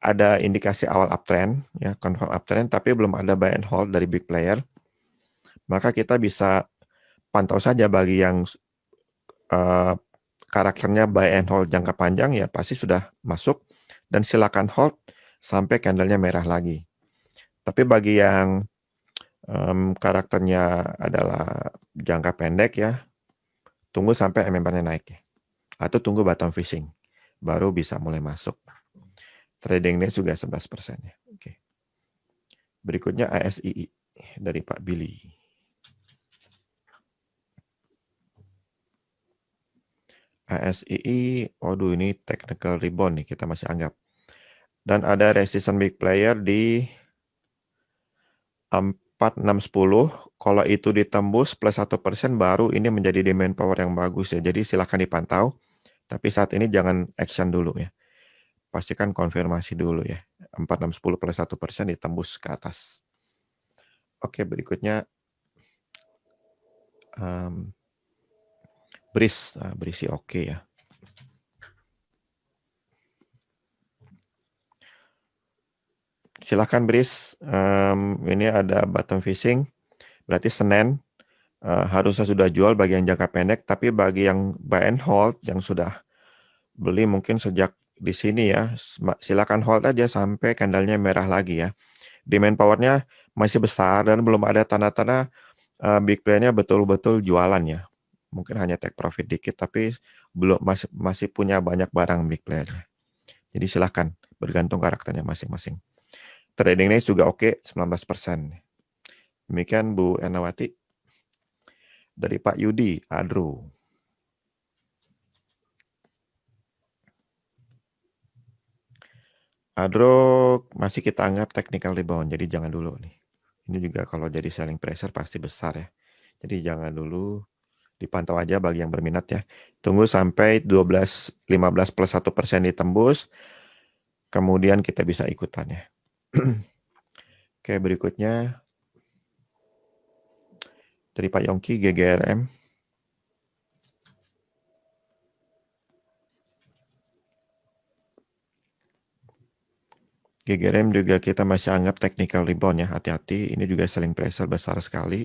ada indikasi awal uptrend ya, confirm uptrend, tapi belum ada buy and hold dari big player. Maka kita bisa pantau saja bagi yang karakternya buy and hold jangka panjang ya pasti sudah masuk, dan silakan hold sampai candlenya merah lagi. Tapi bagi yang karakternya adalah jangka pendek ya, tunggu sampai MMR-nya naik ya. Atau tunggu bottom fishing, baru bisa mulai masuk. Trading range juga 11% ya. Oke. Berikutnya ASII dari Pak Billy. ASII, waduh ini technical rebound nih, kita masih anggap. Dan ada resistance big player di 4610, kalau itu ditembus plus 1% baru ini menjadi demand power yang bagus ya. Jadi silakan dipantau, tapi saat ini jangan action dulu ya. Pastikan konfirmasi dulu ya. 4610 plus 1% ditembus ke atas. Oke, berikutnya BRIS. Nah, BRIS oke ya. Silakan BRIS. Ini ada bottom fishing. Berarti Senin harusnya sudah jual bagi yang jangka pendek, tapi bagi yang buy and hold yang sudah beli mungkin sejak di sini ya, silakan hold aja sampai candlenya merah lagi ya. Demand powernya masih besar dan belum ada tanda-tanda big player-nya betul-betul jualan ya. Mungkin hanya take profit dikit, tapi belum masih punya banyak barang big player-nya. Jadi silahkan, bergantung karakternya masing-masing. Trading range juga oke, 19%. Demikian Bu Ernawati. Dari Pak Yudi, Adro. Adro masih kita anggap technical rebound, jadi jangan dulu nih. Ini juga kalau jadi selling pressure pasti besar ya. Jadi jangan dulu, dipantau aja bagi yang berminat ya. Tunggu sampai 15 plus 1% ditembus, kemudian kita bisa ikutan ya. Oke, berikutnya dari Pak Yongki, GGRM. GGRM juga kita masih anggap technical rebound ya, hati-hati. Ini juga selling pressure besar sekali.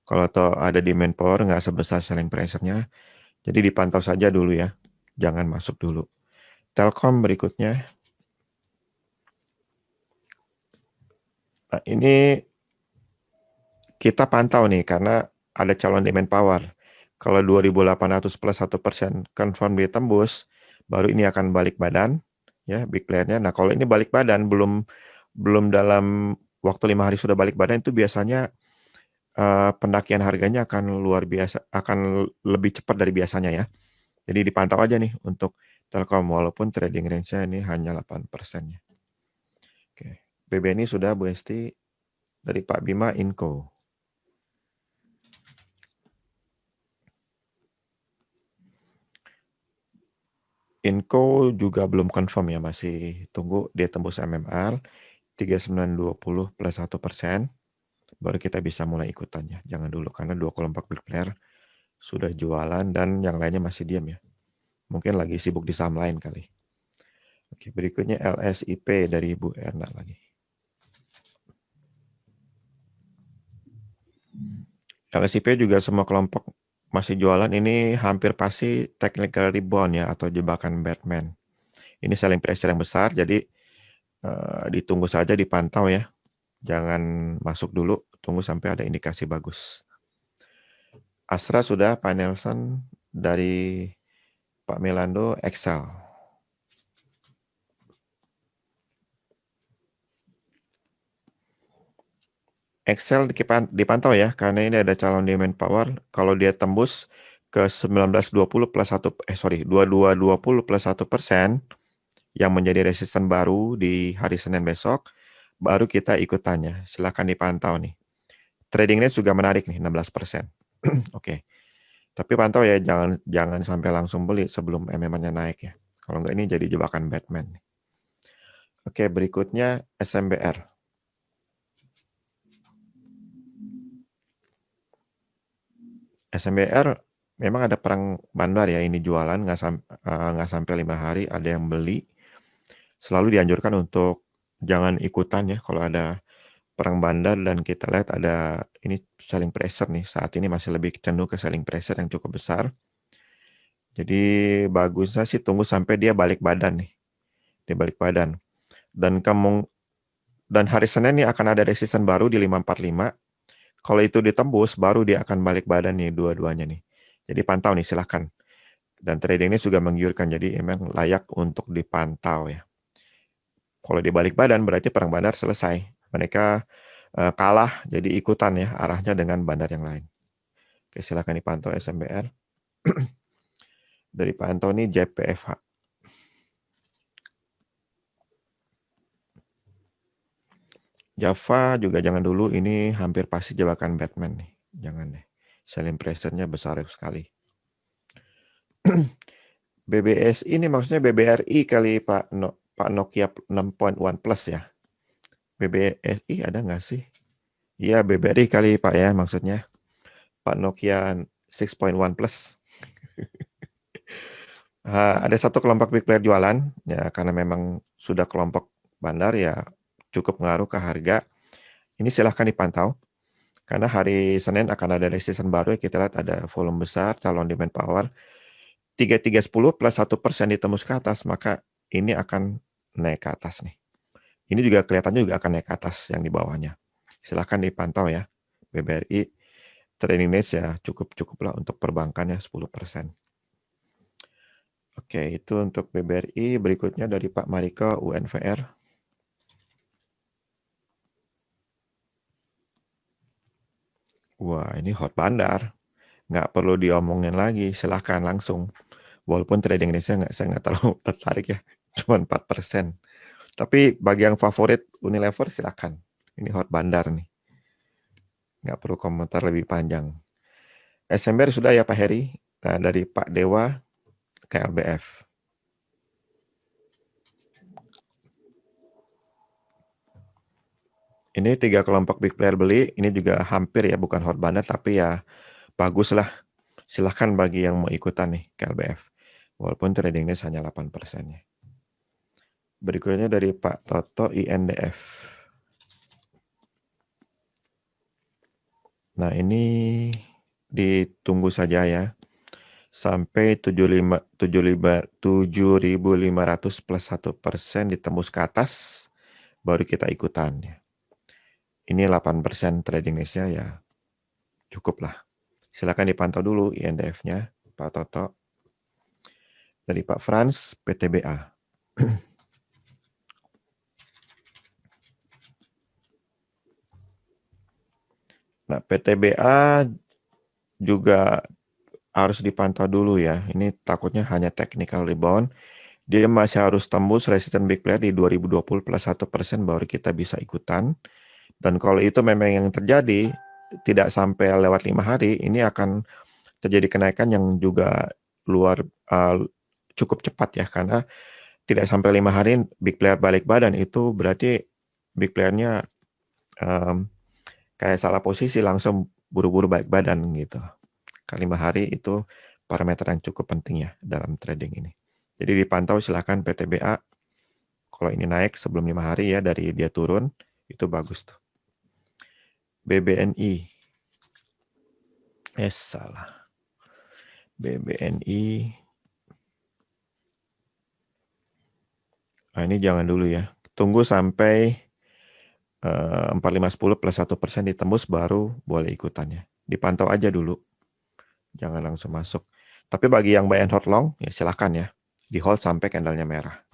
Kalau ada demand power nggak sebesar selling pressure-nya, jadi dipantau saja dulu ya, jangan masuk dulu. Telkom berikutnya. Nah, ini kita pantau nih, karena ada calon demand power. Kalau 2.800 plus 1% confirm ditembus, baru ini akan balik badan, ya big player-nya. Nah, kalau ini balik badan, belum dalam waktu 5 hari sudah balik badan, itu biasanya pendakian harganya akan luar biasa, akan lebih cepat dari biasanya ya. Jadi dipantau aja nih untuk Telkom, walaupun trading range-nya ini hanya 8% ya. Oke, BBNI sudah Bu Esti. Dari Pak Bima, Inco. Inco juga belum confirm ya, masih tunggu dia tembus MMR 3920 plus 1%, baru kita bisa mulai ikutannya. Jangan dulu, karena dua kelompok big player sudah jualan dan yang lainnya masih diam ya. Mungkin lagi sibuk di saham lain kali. Oke, berikutnya LSIP dari Bu Erna lagi. LSIP juga semua kelompok masih jualan, ini hampir pasti technical rebound ya, atau jebakan Batman. Ini selling pressure yang besar, jadi ditunggu saja, dipantau ya. Jangan masuk dulu, tunggu sampai ada indikasi bagus. Astra sudah, Pak Nelson. Dari Pak Melando, Excel. Excel dipantau ya, karena ini ada calon demand power. Kalau dia tembus ke 1920 plus 2220 plus 1%, yang menjadi resisten baru di hari Senin besok, baru kita ikutannya. Silahkan dipantau nih. Trading range juga menarik nih, 16%. Oke. Tapi pantau ya, jangan sampai langsung beli sebelum MM-nya naik ya. Kalau enggak, ini jadi jebakan Batman. Oke, berikutnya SMBR. SMBR memang ada perang bandar ya, ini jualan nggak sampai 5 hari ada yang beli. Selalu dianjurkan untuk jangan ikutan ya kalau ada perang bandar, dan kita lihat ada ini selling pressure nih. Saat ini masih lebih cenderung ke selling pressure yang cukup besar. Jadi bagusnya sih tunggu sampai dia balik badan nih. Dia balik badan. Dan hari Senin ini akan ada resisten baru di 545. Kalau itu ditembus, baru dia akan balik badan nih, dua-duanya nih. Jadi pantau nih, silahkan. Dan trading ini juga menggiurkan, jadi memang layak untuk dipantau ya. Kalau dia balik badan, berarti perang bandar selesai. Mereka kalah, jadi ikutan ya arahnya dengan bandar yang lain. Oke, silahkan dipantau SMBR. Dari Pak Antoni, JPFH. Java juga jangan dulu, ini hampir pasti jebakan Batman nih. Jangan deh. Selling pressure-nya besar sekali. BBS ini maksudnya BBRI kali Pak Nokia 6.1 Plus ya. BBRI ada nggak sih? Iya, BBRI kali Pak ya maksudnya. Pak Nokia 6.1 Plus. Ada satu kelompok big player jualan ya, karena memang sudah kelompok bandar ya, cukup mengaruh ke harga. Ini silahkan dipantau. Karena hari Senin akan ada resisten baru, kita lihat ada volume besar, calon demand power. 3310 plus 1% ditembus ke atas, maka ini akan naik ke atas nih. Ini juga kelihatannya juga akan naik ke atas yang di bawahnya. Silahkan dipantau ya. BBRI trading days ya cukup lah untuk perbankan ya 10%. Oke, itu untuk BBRI. Berikutnya dari Pak Mariko, UNVR. Wah, ini hot bandar. Nggak perlu diomongin lagi, silahkan langsung. Walaupun trading days-nya saya nggak terlalu tertarik ya, cuma 4%. Tapi bagi yang favorit Unilever silahkan. Ini hot bandar nih. Nggak perlu komentar lebih panjang. SMR sudah ya Pak Heri. Nah, dari Pak Dewa, KLBF. Ini 3 kelompok big player beli, ini juga hampir ya, bukan hot bandar, tapi ya bagus lah. Silahkan bagi yang mau ikutan nih, KLBF. Walaupun tradingnya hanya 8%-nya. Berikutnya dari Pak Toto, INDF. Nah, ini ditunggu saja ya. Sampai 7.500 plus 1% ditembus ke atas, baru kita ikutan. Ini 8% trading days-nya ya cukup lah. Silakan dipantau dulu INDF-nya, Pak Toto. Dari Pak Frans, PTBA. Nah, PTBA juga harus dipantau dulu ya. Ini takutnya hanya technical rebound. Dia masih harus tembus resistance big player di 2020 plus 1% baru kita bisa ikutan. Dan kalau itu memang yang terjadi, tidak sampai lewat 5 hari, ini akan terjadi kenaikan yang juga cukup cepat ya, karena tidak sampai 5 hari big player balik badan, itu berarti big playernya kayak salah posisi, langsung buru-buru balik badan gitu. Kali 5 hari itu parameter yang cukup penting ya dalam trading ini. Jadi dipantau silakan PTBA. Kalau ini naik sebelum 5 hari ya dari dia turun, itu bagus tuh. BBNI. Salah. BBNI. Nah, ini jangan dulu ya. Tunggu sampai 4510 plus 1% ditembus baru boleh ikutannya. Dipantau aja dulu. Jangan langsung masuk. Tapi bagi yang buy and hold long, ya silakan ya. Di hold sampai candlenya merah.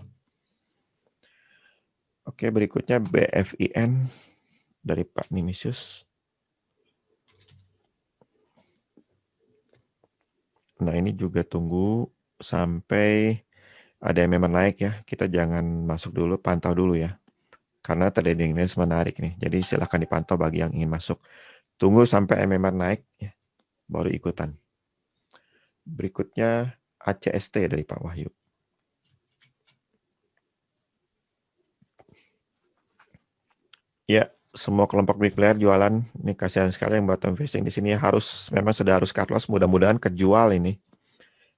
Oke, berikutnya BFIN dari Pak Nimisius. Nah, ini juga tunggu sampai ada yang memang naik ya. Kita jangan masuk dulu, pantau dulu ya. Karena tradingnya menarik nih. Jadi silakan dipantau bagi yang ingin masuk. Tunggu sampai MMR naik ya, baru ikutan. Berikutnya ACST dari Pak Wahyu. Ya, semua kelompok big player jualan. Ini kasihan sekali yang bottom facing di sini memang sudah harus cut loss. Mudah-mudahan kejual ini.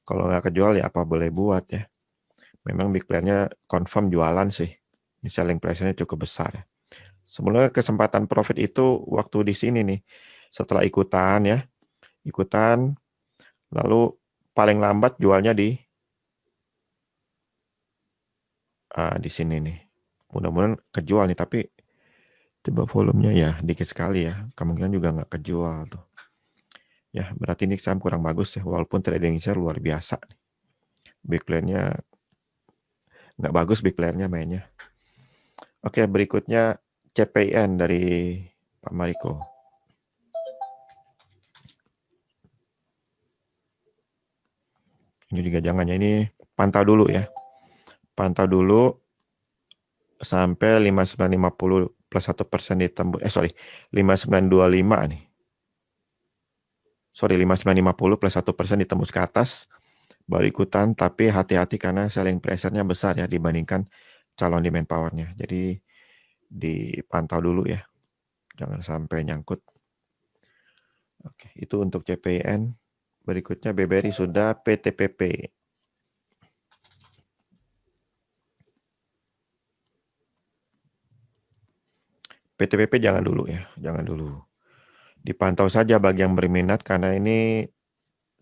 Kalau nggak kejual ya apa boleh buat ya. Memang big playernya confirm jualan sih. Ini selling price-nya cukup besar ya. Sebenarnya kesempatan profit itu waktu di sini nih. Setelah ikutan ya. Ikutan. Lalu paling lambat jualnya di sini nih. Mudah-mudahan kejual nih. Tapi coba volumenya ya dikit sekali ya. Kemungkinan juga nggak kejual tuh. Ya berarti ini saham kurang bagus ya. Walaupun trading share luar biasa. Big player-nya nggak bagus big player-nya mainnya. Oke, berikutnya CPIN dari Pak Mariko. Ini juga jangan ya, ini pantau dulu ya. Pantau dulu sampai 5950 plus 1% ditembus. 5925 nih. 5950 plus 1% ditembus ke atas. Baru ikutan, tapi hati-hati karena selling pressure-nya besar ya dibandingkan calon demand power-nya. Jadi dipantau dulu ya. Jangan sampai nyangkut. Oke, itu untuk CPIN. Berikutnya BBRI sudah PTPP. PTPP jangan dulu ya, jangan dulu. Dipantau saja bagi yang berminat karena ini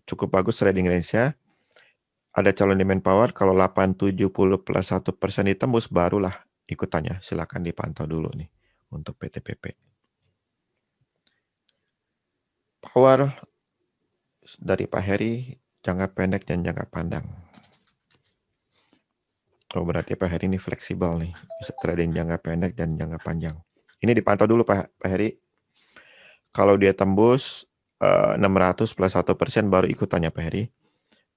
cukup bagus trading range-nya. Ada calon demand power, kalau 870 plus 1% ditembus barulah ikutannya. Silakan dipantau dulu nih untuk PTPP. Tower dari Pak Heri, jangka pendek dan jangka pandang. Oh, berarti Pak Heri ini fleksibel nih, bisa trading jangka pendek dan jangka panjang. Ini dipantau dulu Pak Heri. Kalau dia tembus 600 plus 1% baru ikutannya Pak Heri.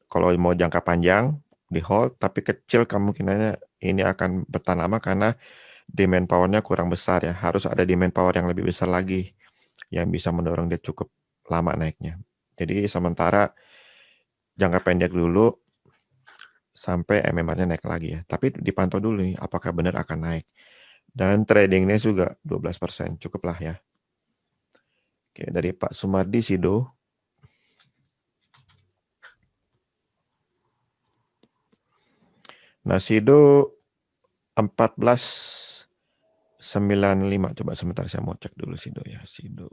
Kalau mau jangka panjang di hold, tapi kecil kemungkinannya ini akan bertahan lama karena demand power-nya kurang besar ya. Harus ada demand power yang lebih besar lagi yang bisa mendorong dia cukup lama naiknya. Jadi sementara jangka pendek dulu sampai MMR-nya naik lagi ya. Tapi dipantau dulu nih apakah benar akan naik. Dan tradingnya juga 12%, cukuplah ya. Oke, dari Pak Sumardi Sido. Nah, Sido 14.95. Coba sebentar saya mau cek dulu Sido ya. Sido.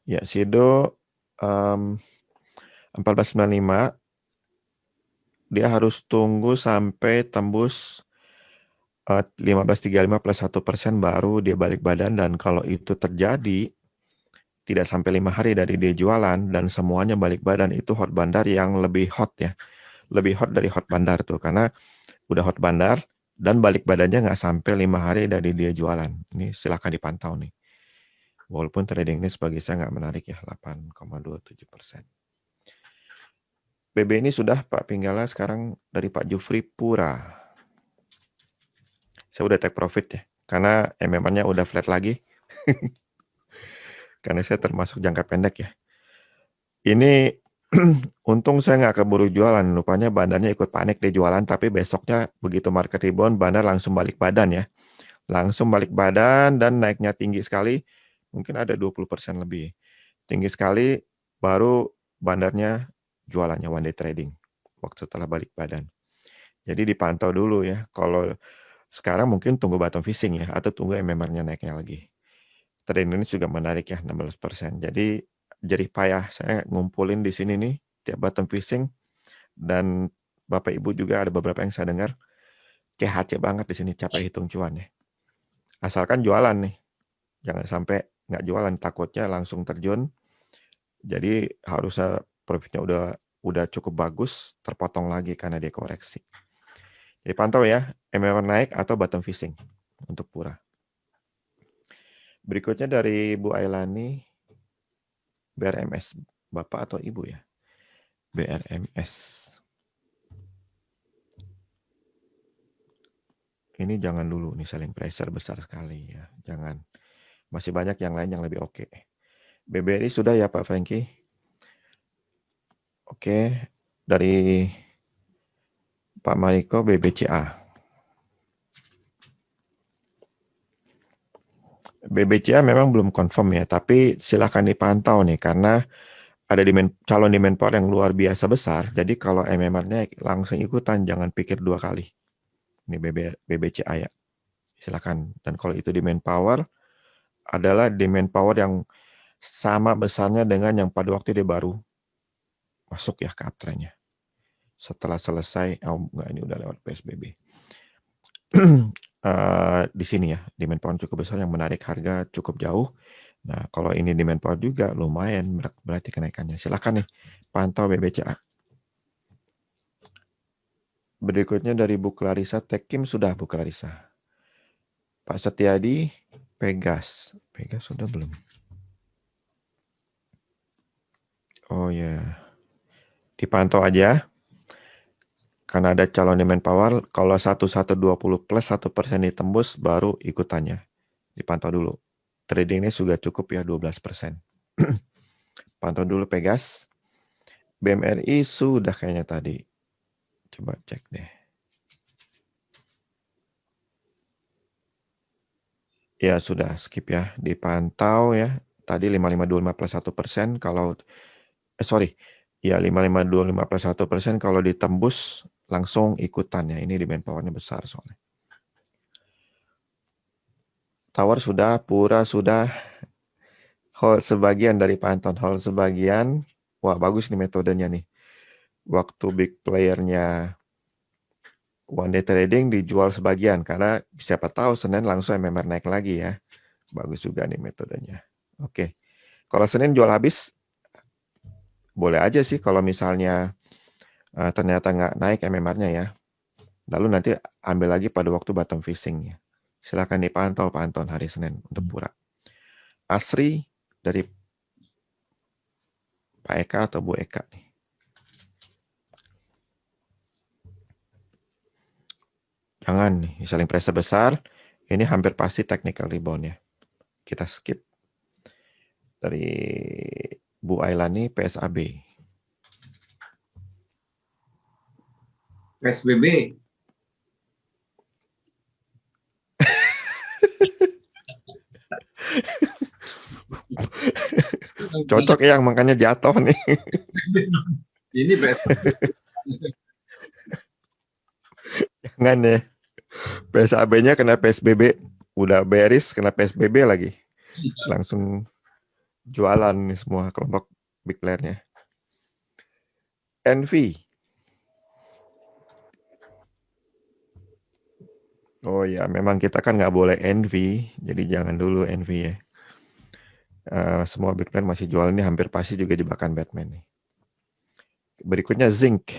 Ya, Sido 14.95. Dia harus tunggu sampai tembus 15.35 plus 1% baru dia balik badan, dan kalau itu terjadi tidak sampai 5 hari dari dia jualan dan semuanya balik badan, itu hot bandar yang lebih hot ya. Lebih hot dari hot bandar tuh, karena udah hot bandar dan balik badannya nggak sampai 5 hari dari dia jualan. Ini silakan dipantau nih. Walaupun trading ini sebagai saya nggak menarik ya, 8,27%. BB ini sudah Pak Pinggala, sekarang dari Pak Jufri Pura. Saya udah take profit ya, karena MMR-nya udah flat lagi. Karena saya termasuk jangka pendek ya. Ini untung saya nggak keburu jualan, rupanya bandarnya ikut panik dia jualan, tapi besoknya begitu market rebound, bandar langsung balik badan ya. Langsung balik badan dan naiknya tinggi sekali, mungkin ada 20% lebih. Tinggi sekali, baru bandarnya jualannya one day trading, waktu setelah balik badan. Jadi dipantau dulu ya, kalau sekarang mungkin tunggu bottom fishing ya, atau tunggu MMR-nya naiknya lagi. Trading ini juga menarik ya, 16%. Jadi jerih payah saya ngumpulin di sini nih, tiap bottom fishing, dan Bapak Ibu juga ada beberapa yang saya dengar, CHC banget di sini, capek hitung cuan ya. Asalkan jualan nih, jangan sampai nggak jualan, takutnya langsung terjun. Jadi harusnya profitnya udah cukup bagus, terpotong lagi karena dia koreksi. Jadi pantau ya, MMR naik atau bottom fishing untuk Pura. Berikutnya dari Bu Ailani, BRMS, Bapak atau Ibu ya? BRMS. Ini jangan dulu, nih selling pressure besar sekali ya, jangan. Masih banyak yang lain yang lebih oke. BBRI sudah ya Pak Franky? Oke, dari Pak Mariko, BBCA. BBCA memang belum confirm ya, tapi silakan dipantau nih, karena ada calon demand power yang luar biasa besar. Jadi kalau MMR-nya langsung ikutan, jangan pikir dua kali. Ini BBCA ya, silakan. Dan kalau itu demand power, adalah demand power yang sama besarnya dengan yang pada waktu dia baru masuk ya ke uptrend-nya. Setelah selesai, enggak, ini udah lewat PSBB. Di sini ya, demand power cukup besar yang menarik harga cukup jauh. Nah, kalau ini demand power juga lumayan, berarti kenaikannya. Silakan nih, pantau BBCA. Berikutnya dari Bu Clarissa, Tekim sudah Bu Clarissa. Pak Setiadi, Pegas. Pegas sudah belum? Oh ya, dipantau aja. Karena ada calon demand power, kalau 1120 plus 1% ditembus, baru ikutannya. Dipantau dulu. Tradingnya juga cukup ya, 12%. Pantau dulu Pegas. BMRI sudah kayaknya tadi. Coba cek deh. Ya sudah, skip ya. Dipantau ya. Tadi 5525 plus 1%. Kalau, ya 5525 plus 1%. Kalau ditembus, langsung ikutan ya. Ini demand powernya besar soalnya. Tower sudah, Pura sudah. Hold sebagian dari Pak Anton, hold sebagian. Wah, bagus nih metodenya nih. Waktu big playernya one day trading dijual sebagian karena siapa tahu Senin langsung MMR naik lagi ya. Bagus juga nih metodenya. Oke. Kalau Senin jual habis boleh aja sih kalau misalnya ternyata nggak naik MMR-nya ya. Lalu nanti ambil lagi pada waktu bottom fishing ya. Silakan dipantau Pak Anton hari Senin untuk pura. Asri dari Pak Eka atau Bu Eka nih. Jangan nih, selling pressure besar. Ini hampir pasti technical rebound ya. Kita skip. Dari Bu Ailani PSAB. PSBB. Cocok yang makanya jatuh nih. Ini PSBB. Jangan ya. PSAB-nya kena PSBB. Udah beres kena PSBB lagi. Langsung jualan nih semua kelompok big player-nya. NV. Oh ya, memang kita kan nggak boleh envy, jadi jangan dulu envy ya. Semua big player masih jual ini hampir pasti juga jebakan Batman nih. Berikutnya zinc.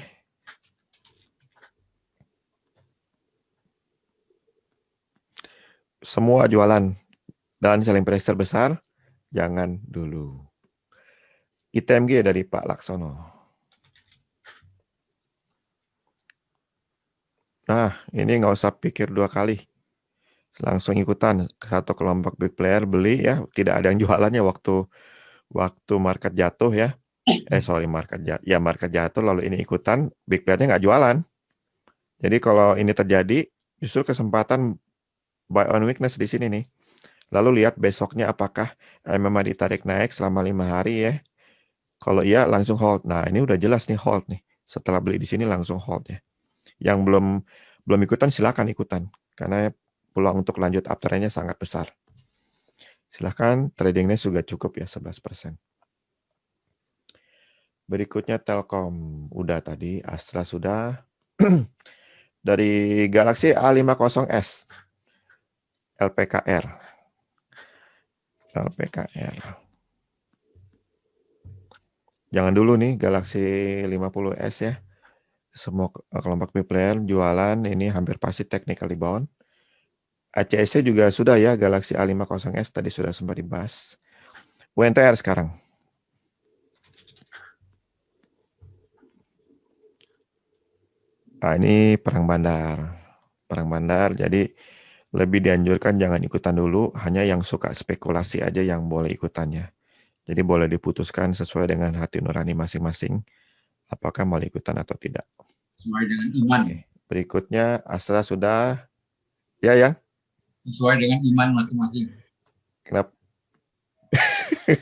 Semua jualan dan selling pressure besar, jangan dulu. ITMG dari Pak Laksono. Nah, ini nggak usah pikir dua kali. Langsung ikutan. Satu kelompok big player beli ya, tidak ada yang jualannya waktu market jatuh ya. Market jatuh lalu ini ikutan, big playernya nggak jualan. Jadi kalau ini terjadi, justru kesempatan buy on weakness di sini nih. Lalu lihat besoknya apakah memang ditarik naik selama 5 hari ya. Kalau iya langsung hold. Nah ini udah jelas nih hold nih. Setelah beli di sini langsung hold ya. Yang belum ikutan silakan ikutan. Karena peluang untuk lanjut uptrendnya sangat besar. Silakan tradingnya juga cukup ya 11%. Berikutnya Telkom. Udah tadi. Astra sudah. Dari Galaxy A50s. LPKR. Jangan dulu nih Galaxy 50s ya. Semua kelompok big player jualan ini hampir pasti technical rebound. ACSC juga sudah ya, Galaxy A50s tadi sudah sempat dibahas. UNTR sekarang. Nah, ini perang bandar. Jadi lebih dianjurkan jangan ikutan dulu, hanya yang suka spekulasi aja yang boleh ikutannya. Jadi boleh diputuskan sesuai dengan hati nurani masing-masing, apakah mau ikutan atau tidak. Sesuai dengan iman. Oke. Berikutnya Astra sudah. Ya, ya. Sesuai dengan iman masing-masing. Kenapa?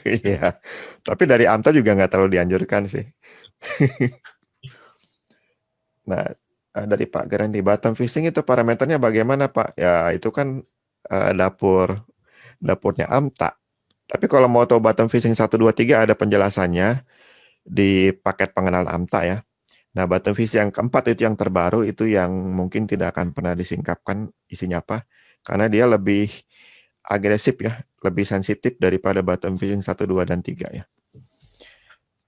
Iya. Tapi dari AMTA juga nggak terlalu dianjurkan sih. Nah, dari Pak Geran di bottom fishing itu parameternya bagaimana Pak? Ya itu kan dapurnya AMTA. Tapi kalau mau tahu bottom fishing 1, 2, 3 ada penjelasannya di paket pengenalan AMTA ya. Nah, bottom fishing yang keempat itu yang terbaru, itu yang mungkin tidak akan pernah disingkapkan isinya apa. Karena dia lebih agresif ya, lebih sensitif daripada bottom fishing 1, 2, dan 3 ya.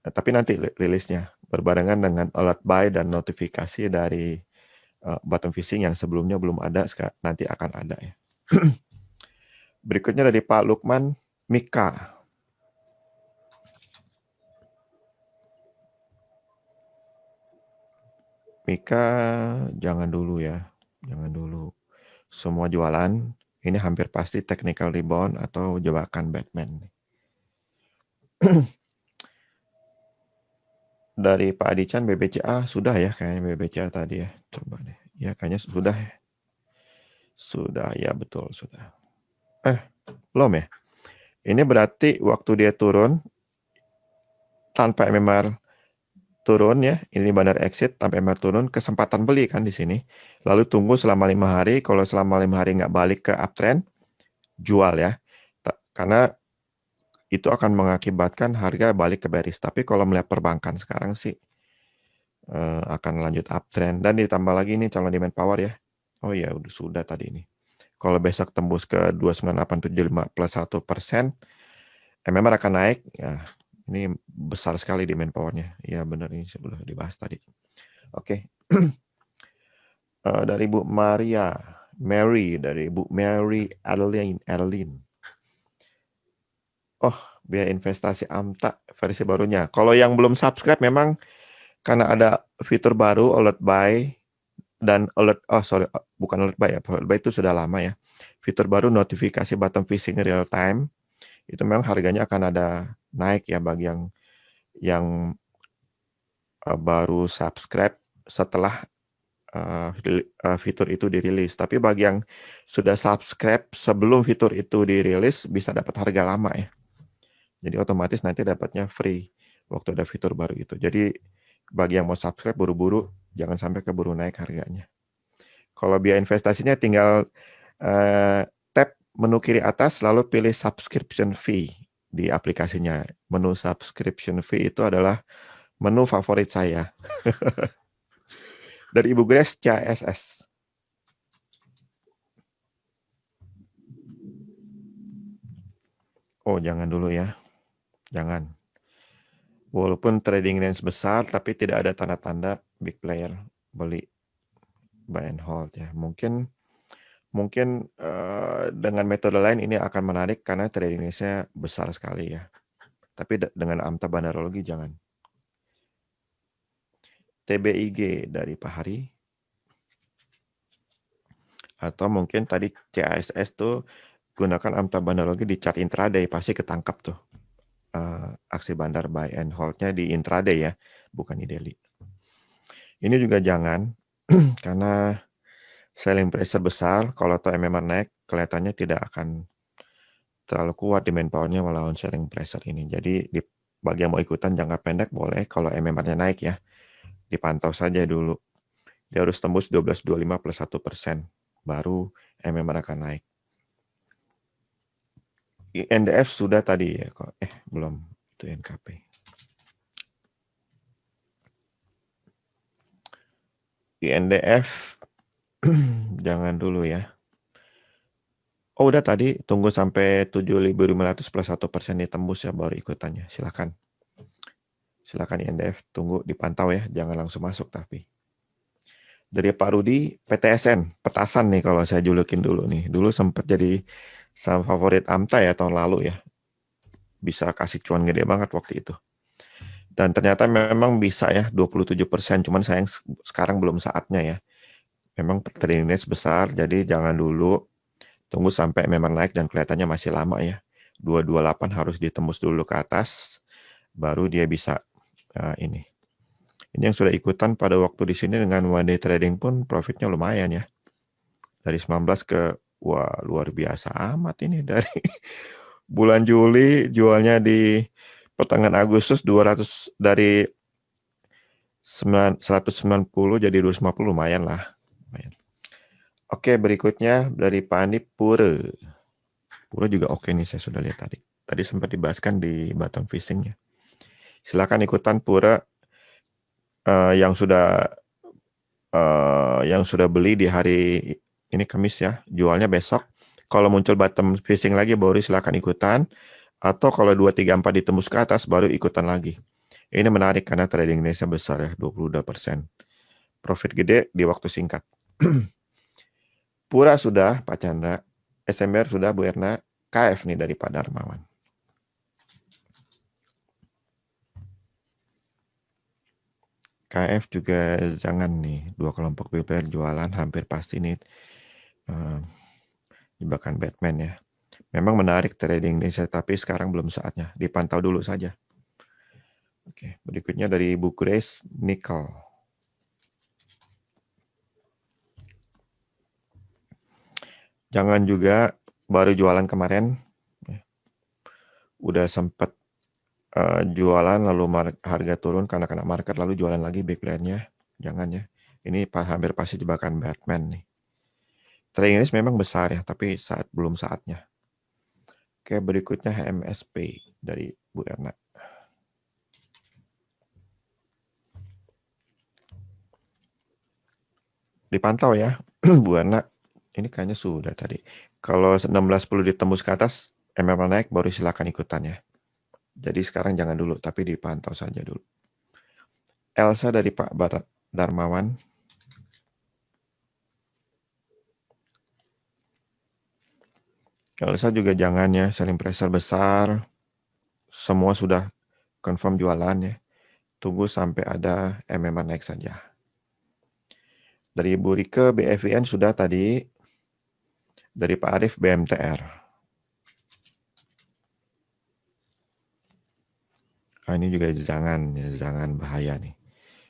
Nah, tapi nanti rilisnya berbarengan dengan alert buy dan notifikasi dari bottom fishing yang sebelumnya belum ada, nanti akan ada ya. Berikutnya dari Pak Lukman, Mika. Mika jangan dulu ya, jangan dulu. Semua jualan ini hampir pasti technical rebound atau jebakan Batman. Dari Pak Adichan BBCA sudah ya kayaknya BBCA tadi ya. Coba deh. Ya kayaknya sudah. Sudah ya betul sudah. Belum ya. Ini berarti waktu dia turun tanpa MMR turun ya. Ini bandar exit tanpa MMR turun, kesempatan beli kan di sini. Lalu tunggu selama 5 hari. Kalau selama 5 hari nggak balik ke uptrend, jual ya. Karena itu akan mengakibatkan harga balik ke bearish. Tapi kalau melihat perbankan sekarang sih akan lanjut uptrend dan ditambah lagi ini calon demand power ya. Oh ya, sudah tadi ini. Kalau besok tembus ke 29875 plus 1%, MMR akan naik. Ya, ini besar sekali demand powernya. Ya benar, ini sudah dibahas tadi. Oke. Dari Bu Mary, dari Bu Mary Adeline. Oh, biaya investasi AMTA versi barunya. Kalau yang belum subscribe memang karena ada fitur baru alert buy dan bukan alert buy ya. Alert buy itu sudah lama ya. Fitur baru notifikasi bottom fishing real time itu memang harganya akan ada naik ya bagi yang baru subscribe setelah fitur itu dirilis. Tapi bagi yang sudah subscribe sebelum fitur itu dirilis bisa dapat harga lama ya. Jadi otomatis nanti dapatnya free waktu ada fitur baru itu. Jadi bagi yang mau subscribe buru-buru, jangan sampai keburu naik harganya. Kalau biaya investasinya tinggal tap menu kiri atas lalu pilih subscription fee di aplikasinya. Menu subscription fee itu adalah menu favorit saya. Dari Ibu Grace CSS. Oh, jangan dulu ya. Jangan. Walaupun trading range besar, tapi tidak ada tanda-tanda big player beli buy and hold ya. Mungkin dengan metode lain ini akan menarik karena trading range-nya besar sekali ya. Tapi dengan AMTA Bandarologi jangan. TBIG dari Pak Hari. Atau mungkin tadi CASS tuh gunakan AMTA Bandarologi di chart intraday, pasti ketangkap tuh. Aksi bandar buy and hold-nya di intraday ya, bukan di daily. Ini juga jangan, karena selling pressure besar, kalau MMR naik, kelihatannya tidak akan terlalu kuat demand power-nya melawan selling pressure ini. Jadi bagi yang mau ikutan jangka pendek boleh, kalau MMR-nya naik ya, dipantau saja dulu. Dia harus tembus 12.25 plus 1%, baru MMR akan naik. NDF sudah tadi ya, belum, itu NKP. INDF jangan dulu ya. Oh udah tadi, tunggu sampai 7.500 plus 1% ditembus ya baru ikutannya. Silakan INDF, tunggu dipantau ya, jangan langsung masuk tapi. Dari Pak Rudi, PTSN, petasan nih kalau saya julukin dulu nih. Dulu sempat jadi saham favorit AMTA ya tahun lalu ya. Bisa kasih cuan gede banget waktu itu. Dan ternyata memang bisa ya 27%, cuman sayang sekarang belum saatnya ya. Memang trading range besar, jadi jangan dulu. Tunggu sampai memang naik dan kelihatannya masih lama ya. 228 harus ditembus dulu ke atas, baru dia bisa ini. Ini yang sudah ikutan pada waktu di sini dengan one day trading pun profitnya lumayan ya. Dari 19 ke, wah luar biasa amat ini. Dari bulan Juli jualnya di pertengahan Agustus 200 dari 190 jadi 250 lumayan lah. Lumayan. Oke, berikutnya dari Pak Andi Pura. Pura juga oke nih, saya sudah lihat tadi. Tadi sempat dibahaskan di bottom fishing-nya. Silakan ikutan Pura yang sudah beli di hari ini Kamis ya, jualnya besok. Kalau muncul bottom fishing lagi baru silakan ikutan. Atau kalau 234 ditembus ke atas baru ikutan lagi. Ini menarik karena trading Indonesia besar ya, 22%. Profit gede di waktu singkat. Pura sudah Pak Chandra, SMR sudah Bu Erna, KF nih dari Pak Darmawan. KF juga jangan nih, dua kelompok BPR jualan hampir pasti nih jebakan Batman ya. Memang menarik trading Indonesia, tapi sekarang belum saatnya, dipantau dulu saja. Oke, berikutnya dari Bu Grace Nickel. Jangan juga baru jualan kemarin, udah sempat jualan lalu harga turun karena kena market lalu jualan lagi backline-nya. Jangan ya. Ini hampir pasti jebakan Batman nih. Trading risk memang besar ya, tapi belum saatnya. Oke, berikutnya HMSP dari Bu Erna. dipantau ya, Bu Erna. Ini kayaknya sudah tadi. Kalau 16.10 ditembus ke atas, MMR naik, baru silakan ikutan ya. Jadi sekarang jangan dulu, tapi dipantau saja dulu. Elsa dari Pak Darmawan. Elsa juga jangan ya, selling pressure besar. Semua sudah confirm jualan ya. Tunggu sampai ada MMR naik saja. Dari Ibu Rike, BFIN sudah tadi. Dari Pak Arief, BMTR. Ini juga jangan bahaya nih.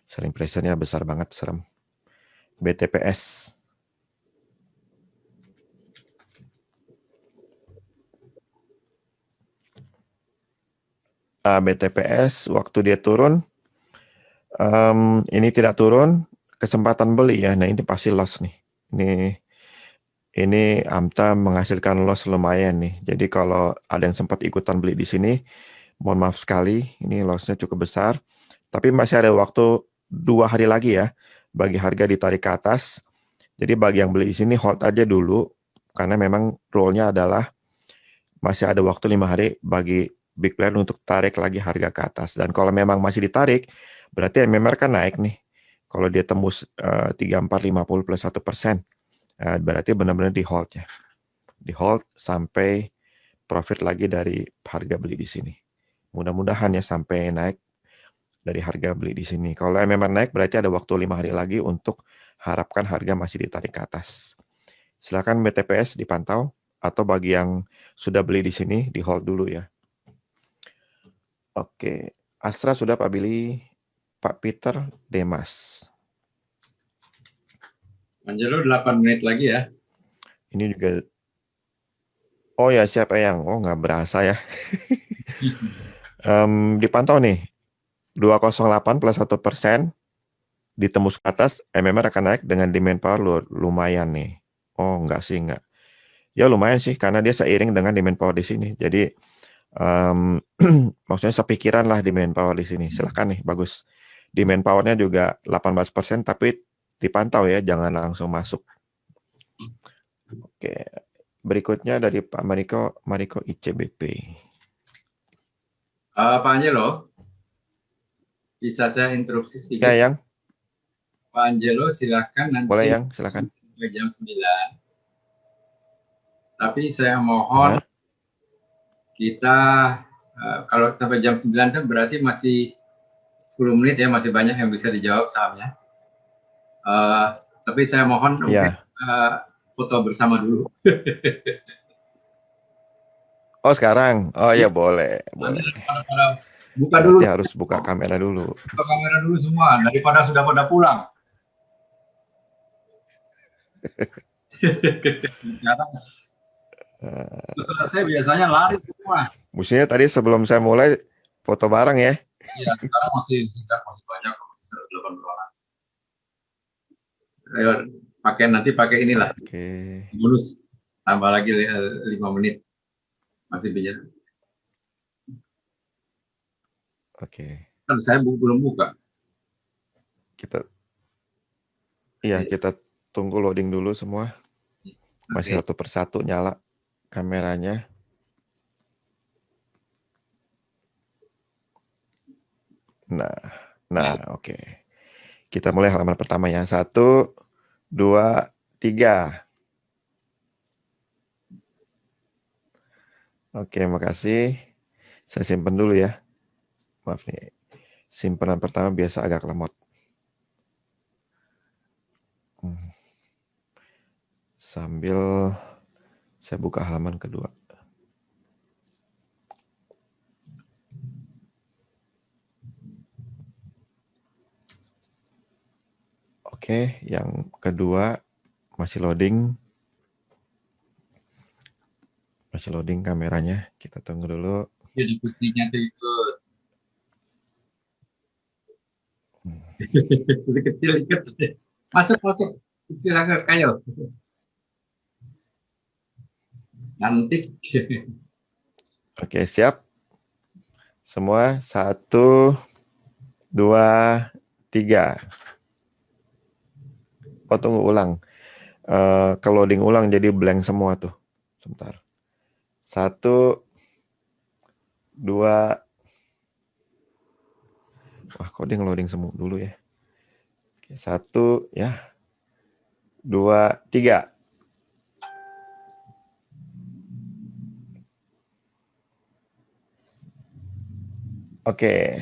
Selling pressure-nya besar banget, serem. BTPS. BTPS waktu dia turun, ini tidak turun, kesempatan beli ya. Nah ini pasti loss nih. Ini AMTA menghasilkan loss lumayan nih. Jadi kalau ada yang sempat ikutan beli di sini, mohon maaf sekali, ini lossnya cukup besar. Tapi masih ada waktu 2 hari lagi ya, bagi harga ditarik ke atas. Jadi bagi yang beli di sini hold aja dulu, karena memang rule-nya adalah masih ada waktu 5 hari bagi big player untuk tarik lagi harga ke atas. Dan kalau memang masih ditarik, berarti MMR kan naik nih. Kalau dia tembus 3450 plus 1%, berarti benar-benar di hold ya. Di hold sampai profit lagi dari harga beli di sini. Mudah-mudahan ya sampai naik dari harga beli di sini. Kalau MMR naik berarti ada waktu 5 hari lagi untuk harapkan harga masih ditarik ke atas. Silakan BTPS dipantau atau bagi yang sudah beli di sini di hold dulu ya. Oke, Astra sudah Pak Billy, Pak Peter, Demas. Angelo 8 menit lagi ya. Ini juga. Oh ya, siapa yang? Oh nggak berasa ya. Dipantau nih, 208 plus 1%, ditembus ke atas, MMR akan naik dengan demand power lumayan nih. Oh enggak sih, enggak. Ya lumayan sih, karena dia seiring dengan demand power di sini. Jadi, maksudnya sepikiran lah demand power di sini. Silakan nih, bagus. Demand powernya juga 18%, tapi dipantau ya, jangan langsung masuk. Oke, berikutnya dari Pak Mariko ICBP. Pak Angelo, bisa saya interupsi sedikit? Ya, Yang. Pak Angelo, silakan Boleh, nanti Yang, silakan. sampai jam 9. Tapi saya mohon kita, kalau sampai jam 9 itu berarti masih 10 menit ya, masih banyak yang bisa dijawab sahamnya. Tapi saya mohon mungkin foto bersama dulu. Oh sekarang? Oh ya boleh. Buka Berarti dulu. harus buka kamera dulu. Buka kamera dulu semua, daripada sudah pada pulang. Selesai biasanya lari semua. Mestinya tadi sebelum saya mulai foto bareng ya. Iya, sekarang masih banyak, masih 180 orang. Ayo, pakai inilah. Oke. Bonus tambah lagi 5 menit. Masih bisa. Oke. Kan saya belum buka. Kita tunggu loading dulu semua. Masih satu persatu nyala kameranya. Nah, oke. Kita mulai halaman pertama ya. 1, 2, 3. Oke, makasih. Saya simpan dulu ya. Maaf nih. Simpanan pertama biasa agak lemot. Sambil saya buka halaman kedua. Oke, yang kedua masih loading. Masih loading kameranya. Kita tunggu dulu. Jadi kucingnya tuh ikut. Kecil ikut. Masuk. Kecil agak kayu. Cantik. Oke, siap. Semua 1, 2, 3. Oh, tunggu ulang. Ke loading ulang jadi blank semua tuh. Sebentar. 1, 2. Wah, kok dia nge-loading semua dulu ya. Oke, 1 ya. 2, 3. Oke.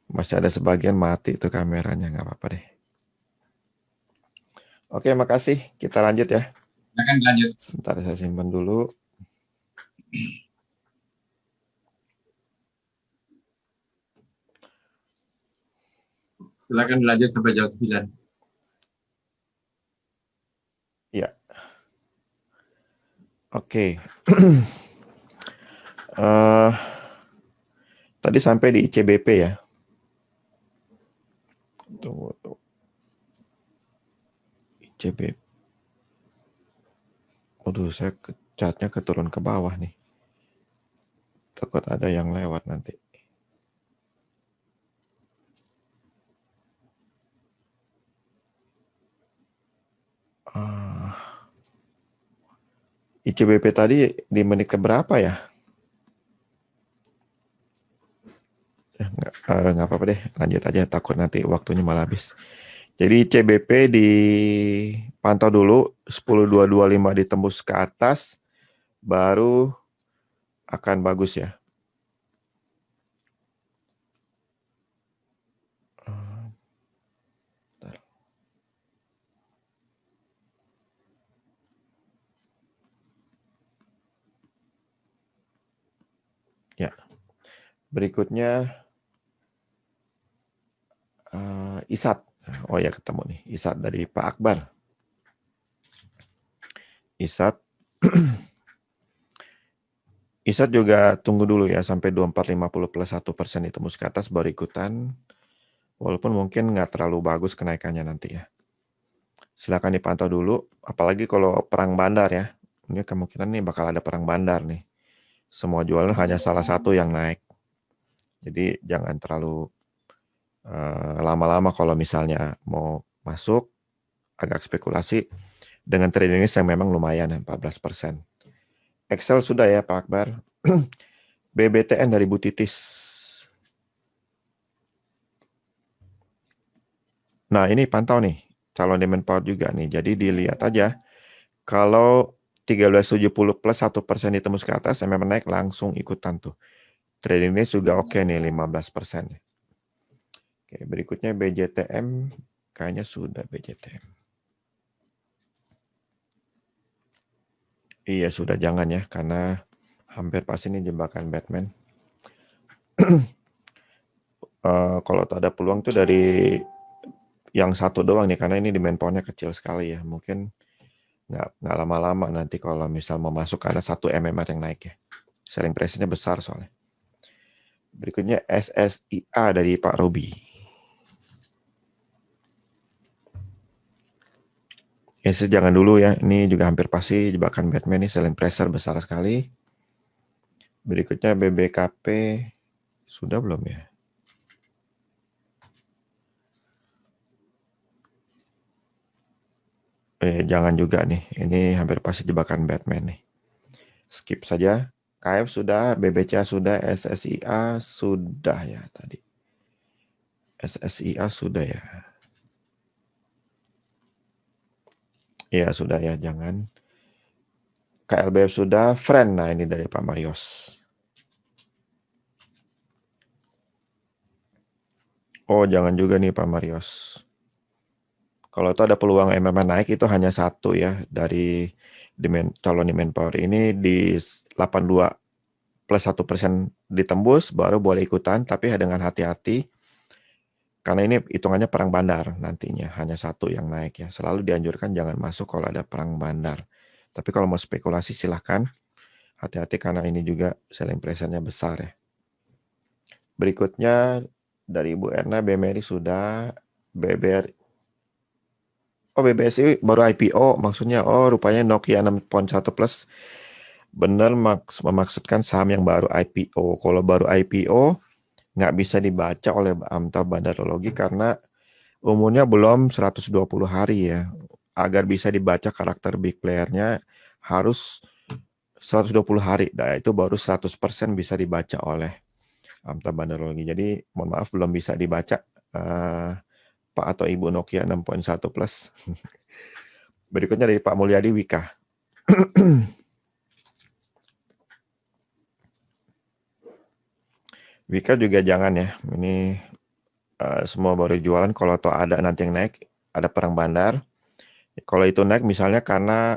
Masih ada sebagian mati tuh kameranya, nggak apa-apa deh. Oke, makasih. Kita lanjut ya. Silakan lanjut. Sebentar saya simpan dulu. Silakan lanjut sampai jam 9. Ya. Oke. Tadi sampai di ICBP ya. Tunggu. ICBP. Waduh, saya catnya keturun ke bawah nih. Takut ada yang lewat nanti. ICBP tadi di menit keberapa ya? Nggak apa-apa deh, lanjut aja. Takut nanti waktunya malah habis. Jadi ICBP dipantau dulu, 10.225 ditembus ke atas, baru akan bagus ya. Ya, berikutnya ISAT. Oh ya, ketemu nih ISAT dari Pak Akbar. ISAT ISAT juga tunggu dulu ya sampai 2450 plus 1% ditembus ke atas baru ikutan. Walaupun mungkin nggak terlalu bagus kenaikannya nanti ya. Silakan dipantau dulu, apalagi kalau perang bandar ya. Ini kemungkinan nih bakal ada perang bandar nih. Semua jualan hanya salah satu yang naik. Jadi jangan terlalu lama-lama kalau misalnya mau masuk, agak spekulasi dengan trade ini yang memang lumayan 14%. Excel sudah ya Pak Akbar. BBTN dari Bu Titis. Nah ini pantau nih, calon demand power juga nih. Jadi dilihat aja, kalau 1370 plus 1% ditembus ke atas, memang naik langsung ikutan tuh. Trading ini juga oke nih 15%. Oke, berikutnya BJTM, kayaknya sudah BJTM. Iya sudah jangan ya, karena hampir pasti ini jebakan Batman. Kalau ada peluang tuh dari yang satu doang nih, karena ini demand powernya kecil sekali ya. Mungkin nggak lama-lama nanti kalau misal mau masuk karena 1 MMR yang naik ya. Selling price-nya besar soalnya. Berikutnya SSIA dari Pak Robi. Jangan dulu ya, ini juga hampir pasti jebakan Batman nih, selling pressure besar sekali. Berikutnya BBKP, sudah belum ya? Jangan juga nih, ini hampir pasti jebakan Batman nih. Skip saja. KF sudah, BBCA sudah, SSIA sudah ya tadi. SSIA sudah ya. Ya sudah ya, jangan. KLBF sudah, Friend, nah ini dari Pak Marios. Oh jangan juga nih Pak Marios. Kalau itu ada peluang MMA naik itu hanya satu ya dari calon demand power ini di 82 plus 1% ditembus baru boleh ikutan tapi dengan hati-hati karena ini hitungannya perang bandar nantinya hanya satu yang naik ya. Selalu dianjurkan jangan masuk kalau ada perang bandar. Tapi kalau mau spekulasi silahkan hati-hati karena ini juga selling pressure-nya besar ya. Berikutnya dari Ibu Erna BMRI sudah, BBRI. Oh BBSI baru IPO maksudnya. Oh rupanya Nokia 6.1 Plus benar memaksudkan saham yang baru IPO. Kalau baru IPO nggak bisa dibaca oleh AMTA Bandarologi karena Umurnya belum 120 hari ya. Agar bisa dibaca karakter big player-nya harus 120 hari. Nah, itu baru 100% bisa dibaca oleh Amta Bandarologi. Jadi, mohon maaf belum bisa dibaca Pak atau Ibu Nokia 6.1 Plus. Berikutnya dari Pak Mulyadi Wika. Wika juga jangan ya. Ini semua baru jualan. Kalau toh ada nanti yang naik, ada perang bandar. Kalau itu naik misalnya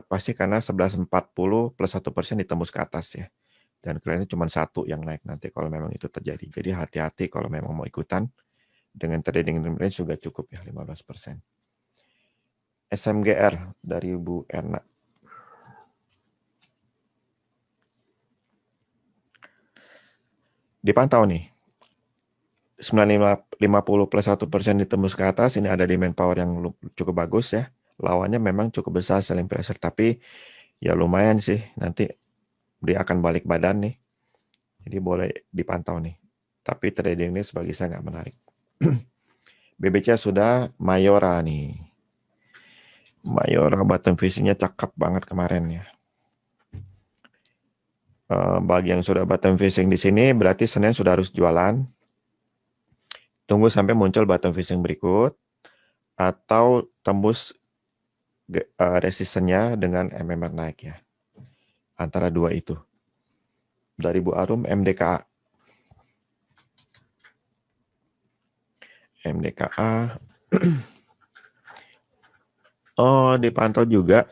pasti karena 11.40 plus 1% ditembus ke atas ya. Dan kalian cuma satu yang naik nanti kalau memang itu terjadi. Jadi hati-hati kalau memang mau ikutan. Dengan trading range juga cukup ya 15%. SMGR dari Bu Erna. Dipantau nih. 950 plus 1% ditembus ke atas. Ini ada demand power yang cukup bagus ya. Lawannya memang cukup besar selling pressure. Tapi ya lumayan sih. Nanti dia akan balik badan nih. Jadi boleh dipantau nih. Tapi trading ini sebagai saya nggak menarik. BBC sudah Mayora nih. Mayora bottom fishing-nya cakep banget kemarin ya. Bagi yang sudah bottom fishing di sini berarti Senin sudah harus jualan. Tunggu sampai muncul bottom fishing berikut atau tembus resistennya dengan MMR naik ya. Antara dua itu. Dari Bu Arum MDKA. MDKA. Oh, dipantau juga.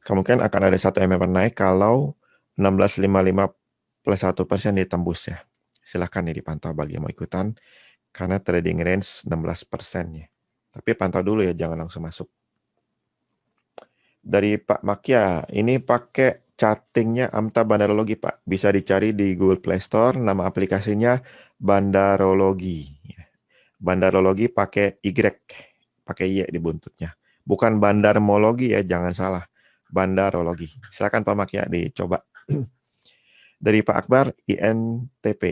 Kemungkinan akan ada satu MMR naik kalau 1655 plus 1% ditembus ya. Silahkan nih dipantau bagi yang mau ikutan. Karena trading range 16% ya. Tapi pantau dulu ya, jangan langsung masuk. Dari Pak Makia, ini pakai chartingnya Amta Bandarologi Pak. Bisa dicari di Google Play Store, nama aplikasinya Bandarologi. Bandarologi pakai Y, pakai Y di buntutnya. Bukan bandarmologi ya, jangan salah. Bandarologi. Silakan Pak Makia dicoba. Dari Pak Akbar, INTP.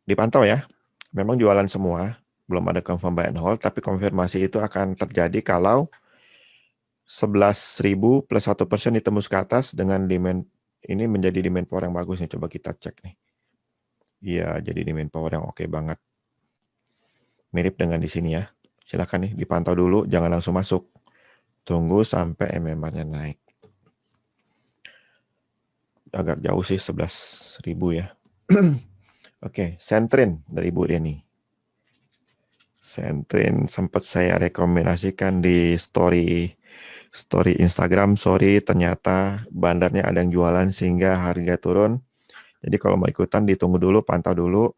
Dipantau ya. Memang jualan semua. Belum ada confirm buy and hold, tapi konfirmasi itu akan terjadi kalau 11.000 plus 1% ditembus ke atas dengan demand ini menjadi demand power yang bagus nih. Coba kita cek nih. Iya, jadi demand power yang oke banget. Mirip dengan di sini ya. Silakan nih dipantau dulu, jangan langsung masuk. Tunggu sampai MMR-nya naik. Agak jauh sih 11.000 ya. Oke, Sentrin dari Bu Deni. Sentrin sempat saya rekomendasikan di story Instagram, sorry ternyata bandarnya ada yang jualan sehingga harga turun. Jadi kalau mau ikutan ditunggu dulu, pantau dulu.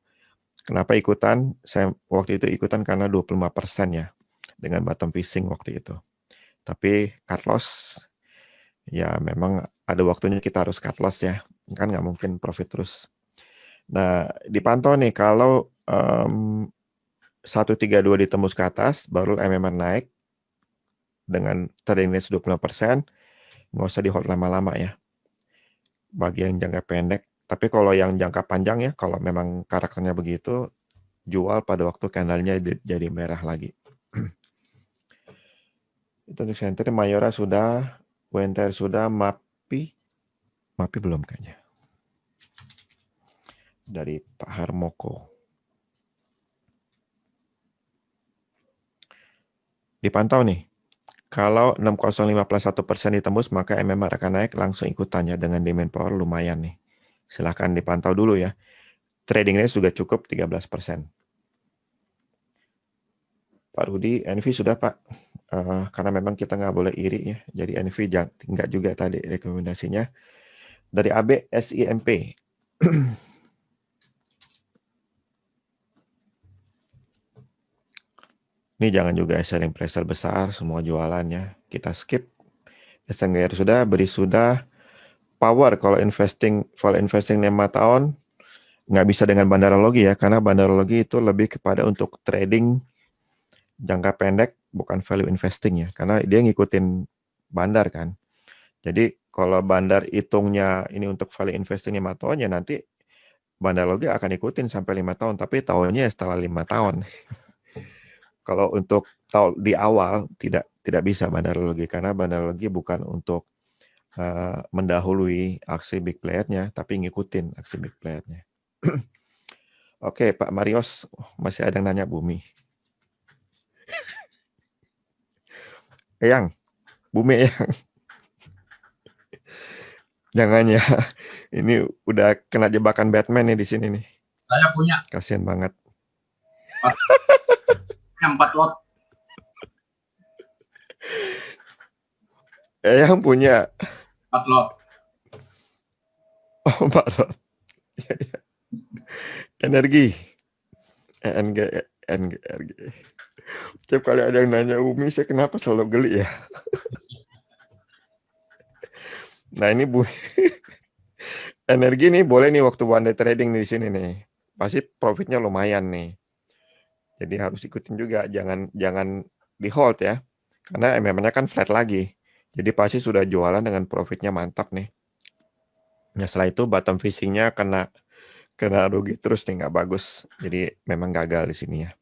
Kenapa ikutan? Saya waktu itu ikutan karena 25% ya dengan bottom fishing waktu itu. Tapi cut loss ya memang ada waktunya kita harus cut loss ya. Kan nggak mungkin profit terus. Nah, dipantau nih kalau 132 ditembus ke atas baru MMR naik dengan trading range 25%, nggak usah di hold lama-lama ya. Bagi yang jangka pendek. Tapi kalau yang jangka panjang ya, kalau memang karakternya begitu, jual pada waktu candle-nya jadi merah lagi. Itu untuk center, Mayora sudah, WNTR sudah, MAPI belum kayaknya. Dari Pak Harmoko. Dipantau nih. Kalau 605 plus 1% ditembus, maka MMR akan naik langsung ikutannya dengan demand power lumayan nih. Silahkan dipantau dulu ya. Trading range juga cukup 13%. Pak Rudi, NV sudah Pak. Karena memang kita nggak boleh iri ya. Jadi NV nggak juga tadi rekomendasinya. Dari AB SIMP. Ini jangan juga selling pressure besar, semua jualannya. Kita skip. SNGR sudah, beri sudah. Power kalau investing 5 tahun, nggak bisa dengan bandarologi ya, karena bandarologi itu lebih kepada untuk trading jangka pendek, bukan value investing ya, karena dia ngikutin bandar kan. Jadi kalau Bandar hitungnya ini untuk value investing 5 tahun, ya nanti Bandar Logi akan ikutin sampai 5 tahun, tapi tahunnya setelah 5 tahun. Kalau untuk di awal tidak bisa Bandar Logi, karena Bandar Logi bukan untuk mendahului aksi big player-nya, tapi ngikutin aksi big player-nya. Oke, Pak Marios, masih ada yang nanya Bumi. Eyang, Bumi Eyang. Jangan ya, ini udah kena jebakan Batman nih di sini nih. Saya punya. Kasian banget. 4 lot. Eyang punya 4 lot. Oh, 4 lot. Energi. ENG. Setiap kali ada yang nanya Umi, saya kenapa selalu geli ya? Nah ini Bu, energi nih boleh nih waktu one day trading di sini nih, pasti profitnya lumayan nih. Jadi harus ikutin juga, jangan di hold ya, karena MMR-nya kan flat lagi. Jadi pasti sudah jualan dengan profitnya mantap nih. Nah setelah itu bottom fishing-nya kena rugi terus nih, nggak bagus. Jadi memang gagal di sini ya.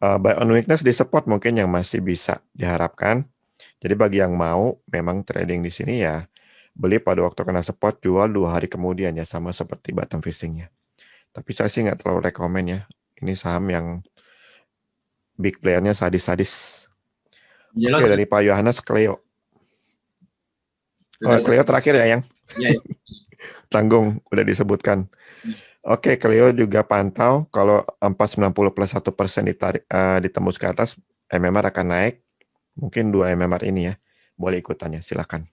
Buy on weakness di support mungkin yang masih bisa diharapkan. Jadi bagi yang mau memang trading di sini ya, beli pada waktu kena support, jual 2 hari kemudian ya, sama seperti bottom fishing-nya. Tapi saya sih nggak terlalu rekomen ya. Ini saham yang big player-nya sadis-sadis. Oke, dari Pak Yohanes, Cleo. Cleo terakhir ya, Yang? Ya. Tanggung, udah disebutkan. Oke, Cleo juga pantau kalau 490 plus 1% ditarik, ditembus ke atas, MMR akan naik. Mungkin 2 MMR ini ya, boleh ikutannya, silakan.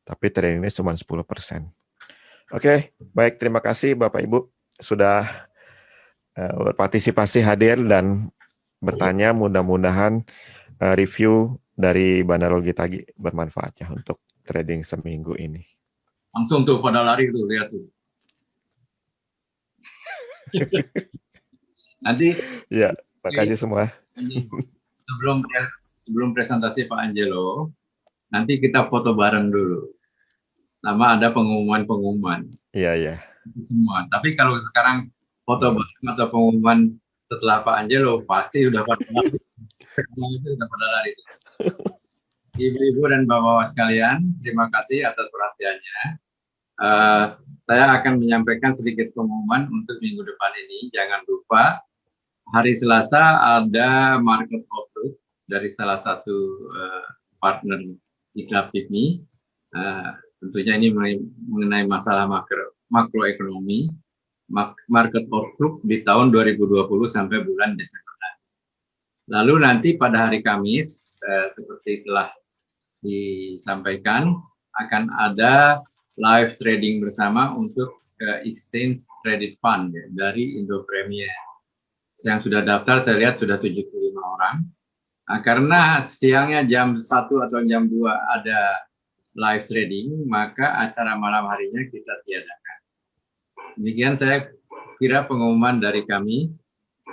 Tapi tradingnya cuma 10%. Oke, baik, terima kasih Bapak Ibu sudah berpartisipasi hadir dan bertanya. Mudah-mudahan review dari Bandar Logi Tagi bermanfaat ya untuk trading seminggu ini. Langsung tuh pada lari tuh, lihat tuh. Nanti ya, makasih semua. Sebelum presentasi Pak Angelo, nanti kita foto bareng dulu. Sama ada pengumuman. Iya. Semua. Tapi kalau sekarang foto bareng atau pengumuman setelah Pak Angelo, pasti udah pada lari. Sekarang itu udah pada lari. Ibu-ibu dan bapak-bapak sekalian, terima kasih atas perhatiannya. Saya akan menyampaikan sedikit pengumuman untuk minggu depan ini. Jangan lupa, hari Selasa ada market outlook dari salah satu partner Iklan PIPMI. Tentunya ini mengenai masalah makroekonomi, market outlook di tahun 2020 sampai bulan Desember. Lalu nanti pada hari Kamis, seperti telah disampaikan, akan ada live trading bersama untuk exchange traded fund ya, dari Indo Premier. Yang sudah daftar saya lihat sudah 75 orang. Nah, karena siangnya jam 1 atau jam 2 ada live trading, maka acara malam harinya kita tiadakan. Demikian saya kira pengumuman dari kami.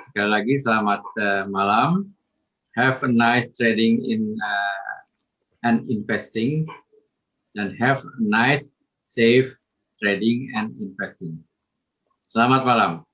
Sekali lagi selamat malam. Have a nice trading in and investing, and have a nice safe trading and investing. Selamat malam.